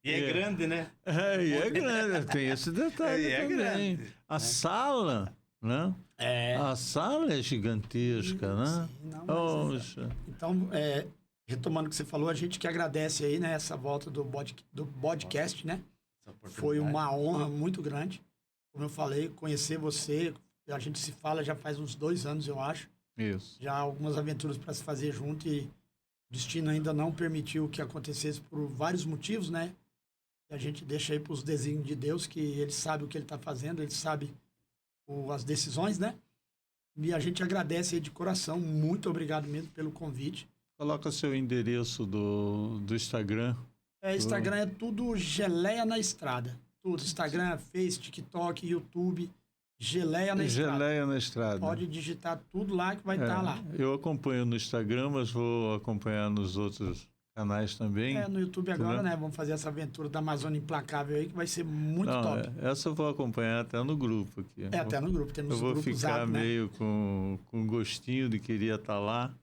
[SPEAKER 3] E é grande, né?
[SPEAKER 1] E é grande, tem esse detalhe também.
[SPEAKER 3] Grande.
[SPEAKER 1] A sala, né? A sala é gigantesca, né?
[SPEAKER 2] Sim, não, mas então, retomando o que você falou, a gente que agradece aí, né, essa volta do podcast, né? Foi uma honra muito grande. Como eu falei, conhecer você, a gente se fala já faz uns 2 anos, eu acho.
[SPEAKER 1] Isso.
[SPEAKER 2] Já algumas aventuras para se fazer junto e o destino ainda não permitiu que acontecesse por vários motivos, né? E a gente deixa aí para os desígnios de Deus, que ele sabe o que ele está fazendo, ele sabe as decisões, né? E a gente agradece aí de coração, muito obrigado mesmo pelo convite.
[SPEAKER 1] Coloca seu endereço do Instagram.
[SPEAKER 2] Instagram é tudo Geleia na Estrada. Tudo, Instagram, Face, TikTok, YouTube, Geleia na Estrada.
[SPEAKER 1] Geleia na Estrada.
[SPEAKER 2] Pode digitar tudo lá que vai estar lá.
[SPEAKER 1] Eu acompanho no Instagram, mas vou acompanhar nos outros canais também.
[SPEAKER 2] No YouTube agora, né? Vamos fazer essa aventura da Amazônia Implacável aí, que vai ser muito top.
[SPEAKER 1] Essa eu vou acompanhar até no grupo aqui.
[SPEAKER 2] Até no grupo. Temos
[SPEAKER 1] eu vou
[SPEAKER 2] grupo
[SPEAKER 1] ficar
[SPEAKER 2] Zap,
[SPEAKER 1] meio com gostinho de querer estar lá,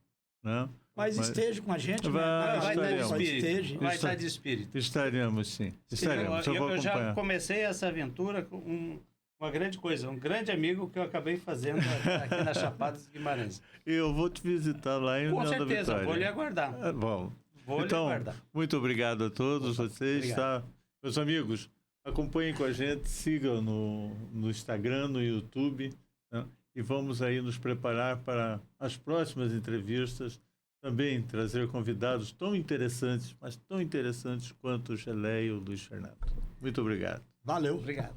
[SPEAKER 1] né?
[SPEAKER 2] Mas esteja com a gente,
[SPEAKER 3] vai estar de espírito.
[SPEAKER 1] Estaremos, sim. Estaremos.
[SPEAKER 3] Eu já comecei essa aventura com uma grande coisa, um grande amigo que eu acabei fazendo aqui na Chapada dos Guimarães.
[SPEAKER 1] Eu vou te visitar lá em União da Vitória. Com certeza,
[SPEAKER 3] vou lhe aguardar.
[SPEAKER 1] Bom,
[SPEAKER 3] vou lhe aguardar.
[SPEAKER 1] Muito obrigado a todos vocês. Tá? Meus amigos, acompanhem com a gente, sigam no Instagram, no YouTube, né? E vamos aí nos preparar para as próximas entrevistas. Também trazer convidados tão interessantes, mas tão interessantes quanto o Gelé e o Luiz Fernando. Muito obrigado.
[SPEAKER 2] Valeu.
[SPEAKER 3] Obrigado.